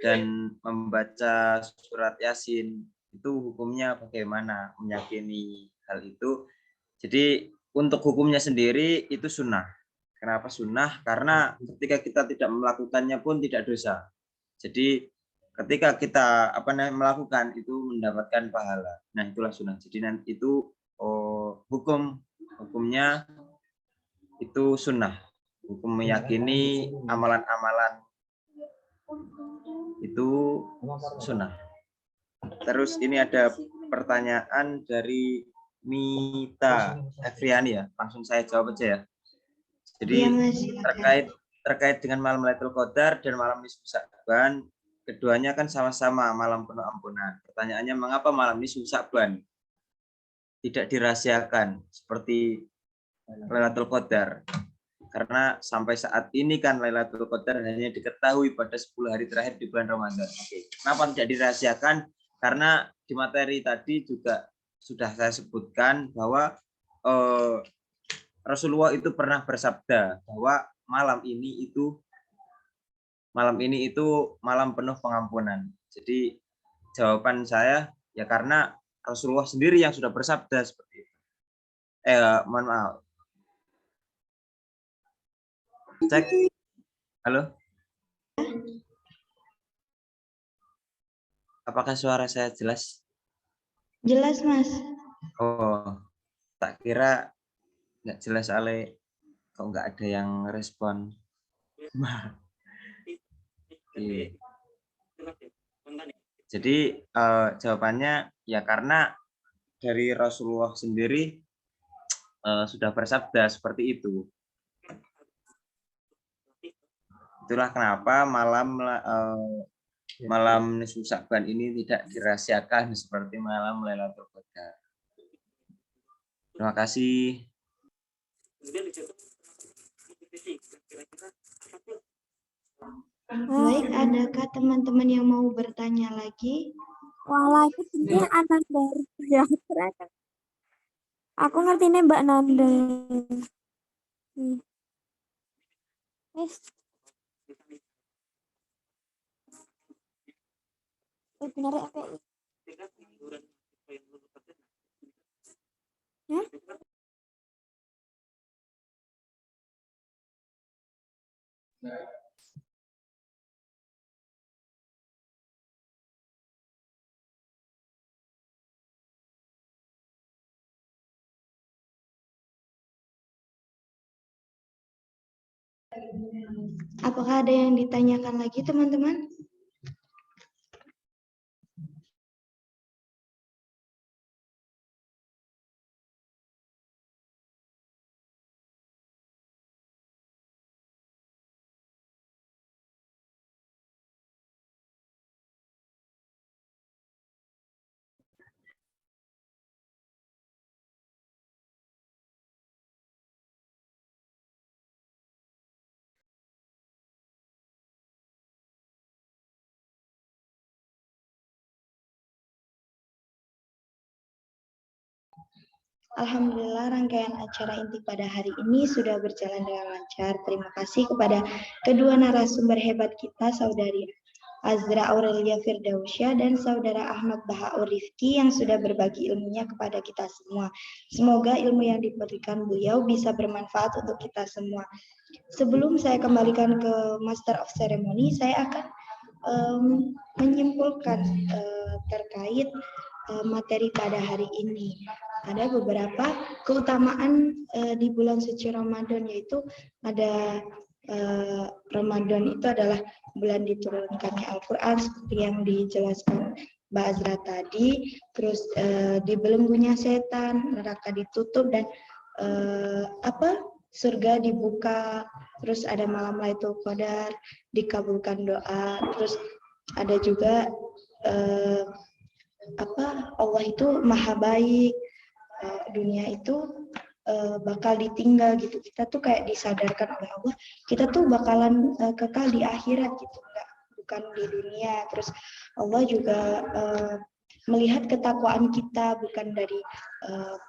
dan membaca surat Yasin itu hukumnya bagaimana? Meyakini hal itu. Jadi untuk hukumnya sendiri itu sunnah. Kenapa sunnah? Karena ketika kita tidak melakukannya pun tidak dosa. Jadi ketika kita melakukan itu mendapatkan pahala. Nah, itulah sunnah. Jadi nanti itu hukumnya itu sunnah. Hukum meyakini amalan-amalan itu sunnah. Terus ini ada pertanyaan dari Mita Efriani ya. Langsung saya jawab aja ya. Jadi terkait dengan malam Lailatul Qadar dan malam nisfu Sya'ban, keduanya kan sama-sama malam penuh ampunan. Pertanyaannya, mengapa malam nisfu Sya'ban tidak dirahasiakan seperti Lailatul Qadar? Karena sampai saat ini kan Lailatul Qadar hanya diketahui pada 10 hari terakhir di bulan Ramadan. Oke. Kenapa tidak dirahasiakan? Karena di materi tadi juga sudah saya sebutkan bahwa Rasulullah itu pernah bersabda bahwa malam ini itu malam penuh pengampunan. Jadi jawaban saya ya karena Rasulullah sendiri yang sudah bersabda seperti itu. Mohon maaf. Cek. Halo. Apakah suara saya jelas? Jelas, Mas. Oh, tak kira nggak jelas Ale. Kok nggak ada yang respon. Jadi jawabannya ya karena dari Rasulullah sendiri sudah bersabda seperti itu. Itulah kenapa malam nisfu Sya'ban ini tidak dirahasiakan seperti malam Lailatul Qadar. Terima kasih. Baik, adakah teman-teman yang mau bertanya lagi? Walah, itu penting anak dari ya. Aku ngerti nih Mbak Nanda. Wes. Benar ya, apa? Ya? Apakah ada yang ditanyakan lagi, teman-teman? Alhamdulillah rangkaian acara inti pada hari ini sudah berjalan dengan lancar. Terima kasih kepada kedua narasumber hebat kita, Saudari Azra Aurelia Firdausya dan Saudara Ahmad Bahaur Rifki yang sudah berbagi ilmunya kepada kita semua. Semoga ilmu yang diberikan beliau bisa bermanfaat untuk kita semua. Sebelum saya kembalikan ke Master of Ceremony, saya akan menyimpulkan terkait materi pada hari ini. Ada beberapa keutamaan di bulan suci Ramadan, yaitu ada Ramadan itu adalah bulan diturunkannya Al-Quran seperti yang dijelaskan Mbak Azra tadi, terus dibelenggunya setan, neraka ditutup, dan surga dibuka, terus ada malam Lailatul Qadar, dikabulkan doa, terus ada juga Allah itu maha baik, dunia itu bakal ditinggal gitu. Kita tuh kayak disadarkan oleh Allah, kita tuh bakalan kekal di akhirat gitu, bukan di dunia. Terus Allah juga melihat ketakwaan kita, bukan dari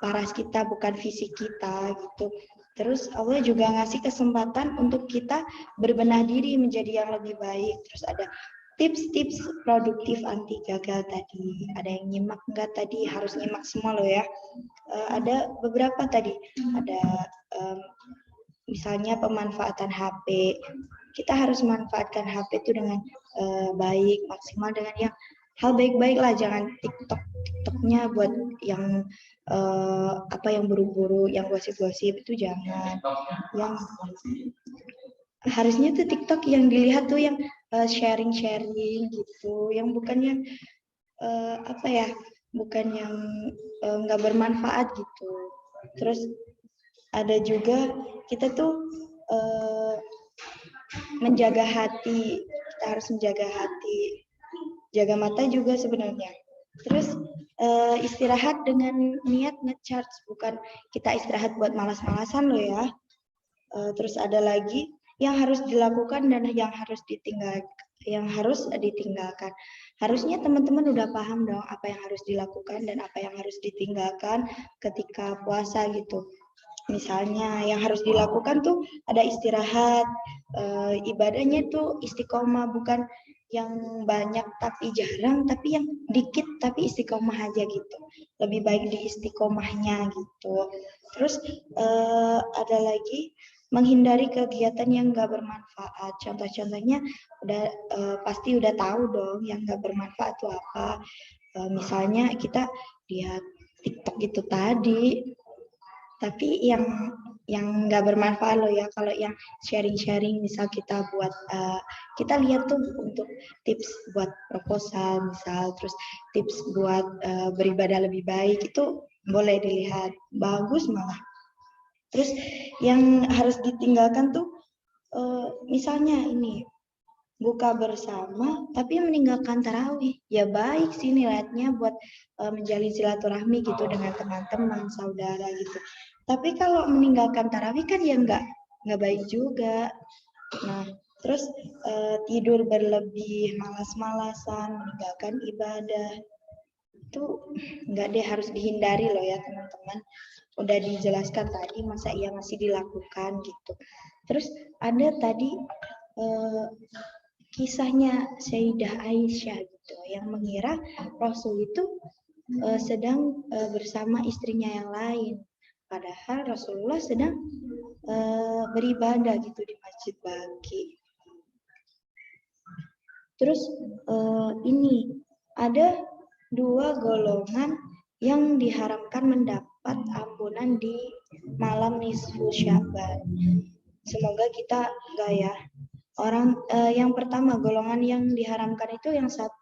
paras kita, bukan fisik kita gitu. Terus Allah juga ngasih kesempatan untuk kita berbenah diri menjadi yang lebih baik. Terus ada tips-tips produktif anti gagal tadi. Ada yang nyimak enggak tadi? Harus nyimak semua loh ya. Ada beberapa tadi. Ada misalnya pemanfaatan HP. Kita harus manfaatkan HP itu dengan baik, maksimal dengan yang hal baik-baik lah. Jangan TikToknya buat yang yang buru-buru, yang gosip-gosip itu jangan. Yang harusnya tuh TikTok yang dilihat tuh yang sharing-sharing gitu, yang bukan yang bukan yang nggak bermanfaat gitu. Terus ada juga kita tuh menjaga hati, kita harus menjaga hati, jaga mata juga sebenarnya. Terus istirahat dengan niat nge-charge, bukan kita istirahat buat malas-malasan loh ya. Terus ada lagi yang harus dilakukan dan yang harus ditinggalkan. Harusnya teman-teman udah paham dong apa yang harus dilakukan dan apa yang harus ditinggalkan ketika puasa gitu. Misalnya yang harus dilakukan tuh ada istirahat, ibadahnya tuh istiqomah, bukan yang banyak tapi jarang, tapi yang dikit tapi istiqomah aja gitu. Lebih baik di istiqomahnya gitu. Terus ada lagi menghindari kegiatan yang nggak bermanfaat. Contoh-contohnya pasti udah tahu dong yang nggak bermanfaat itu apa. Misalnya kita lihat TikTok itu tadi, tapi yang nggak bermanfaat loh ya. Kalau yang sharing-sharing, misal kita buat kita lihat tuh untuk tips buat proposal misal, terus tips buat beribadah lebih baik, itu boleh dilihat, bagus malah. Terus yang harus ditinggalkan tuh misalnya ini buka bersama tapi meninggalkan tarawih, ya baik sih niatnya buat menjalin silaturahmi gitu dengan teman-teman, saudara gitu. Tapi kalau meninggalkan tarawih kan ya nggak baik juga. Nah, terus tidur berlebih, malas-malasan, meninggalkan ibadah, itu nggak deh, harus dihindari loh ya teman-teman. Udah dijelaskan tadi, masa iya masih dilakukan gitu. Terus ada tadi kisahnya Sayyidah Aisyah gitu, yang mengira Rasul itu sedang bersama istrinya yang lain. Padahal Rasulullah sedang beribadah gitu di Masjid Baqi. Terus ini ada 2 golongan yang diharamkan mendapat ampunan di malam nisfu Sya'ban. Semoga kita enggak ya. Yang pertama, golongan yang diharamkan itu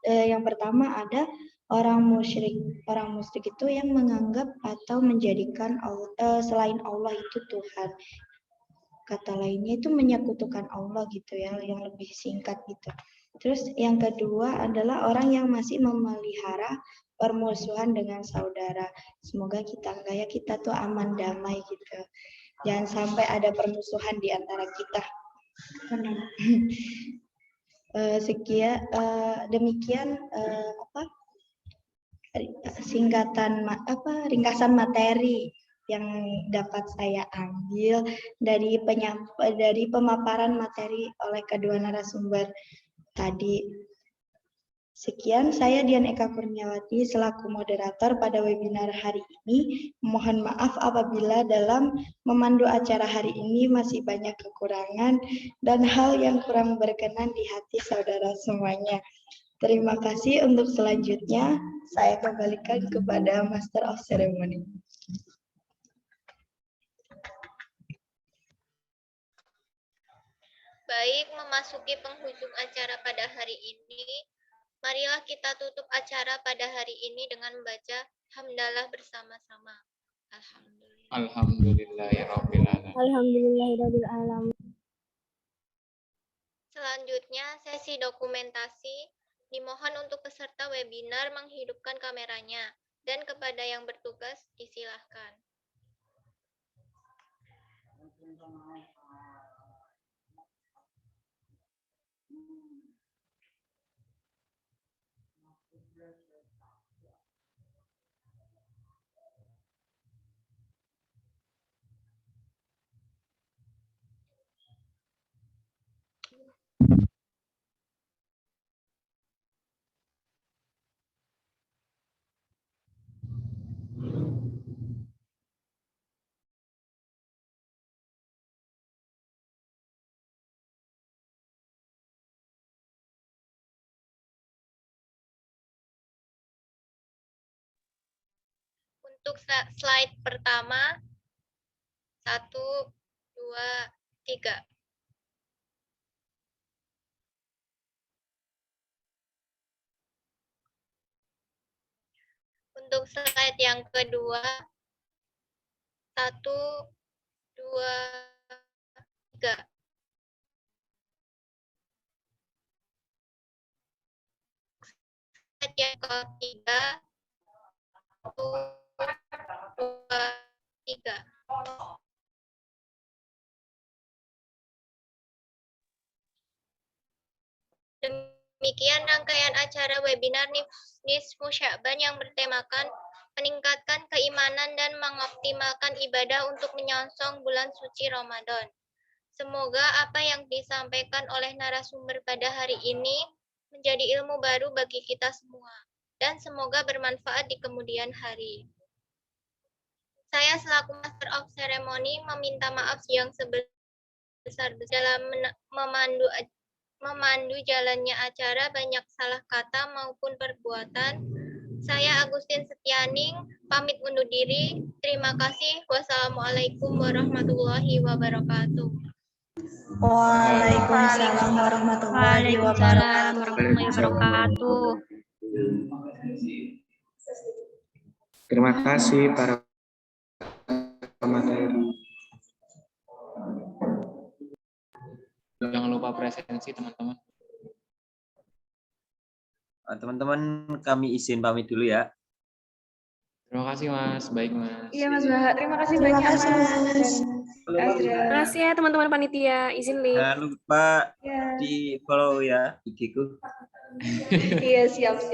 yang pertama ada orang musyrik. Orang musyrik itu yang menganggap atau menjadikan selain Allah itu Tuhan. Kata lainnya itu menyekutukan Allah gitu ya, yang lebih singkat gitu. Terus yang kedua adalah orang yang masih memelihara permusuhan dengan saudara. Semoga kita enggak ya, kita tuh aman damai gitu. Jangan sampai ada permusuhan di antara kita. Demikian ringkasan materi yang dapat saya ambil dari pemaparan materi oleh kedua narasumber tadi. Sekian, saya Dian Eka Kurniawati selaku moderator pada webinar hari ini. Mohon maaf apabila dalam memandu acara hari ini masih banyak kekurangan dan hal yang kurang berkenan di hati saudara semuanya. Terima kasih. Untuk selanjutnya, saya kembalikan kepada Master of Ceremony. Baik, memasuki penghujung acara pada hari ini. Marilah kita tutup acara pada hari ini dengan membaca hamdalah bersama-sama. Alhamdulillah. Alhamdulillahirabbil alamin. Alhamdulillahirabbil alamin. Selanjutnya, sesi dokumentasi. Dimohon untuk peserta webinar menghidupkan kameranya dan kepada yang bertugas disilahkan. Untuk slide pertama, 1, 2, 3. Untuk slide yang kedua, 1, 2, 3. Slide yang ketiga, 1, 2, 3. Demikian rangkaian acara webinar Nisfu Sya'ban yang bertemakan meningkatkan keimanan dan mengoptimalkan ibadah untuk menyongsong bulan suci Ramadan. Semoga apa yang disampaikan oleh narasumber pada hari ini menjadi ilmu baru bagi kita semua, dan semoga bermanfaat di kemudian hari. Saya selaku Master of Ceremony meminta maaf yang sebesar-besarnya dalam memandu jalannya acara banyak salah kata maupun perbuatan. Saya Agustin Setianing, pamit undur diri. Terima kasih. Wassalamualaikum warahmatullahi wabarakatuh. Waalaikumsalam warahmatullahi wabarakatuh. Terima kasih para pemateri. presensi teman-teman. Teman-teman, kami izin pamit dulu ya. Terima kasih Mas, baik Mas. Iya Mas Baha, terima kasih Terima banyak kasih, Mas. Mas. Dan Azra. Terima kasih ya teman-teman panitia. Izin live. Jangan lupa Ya. di follow ya IG-ku. Iya, siap-siap.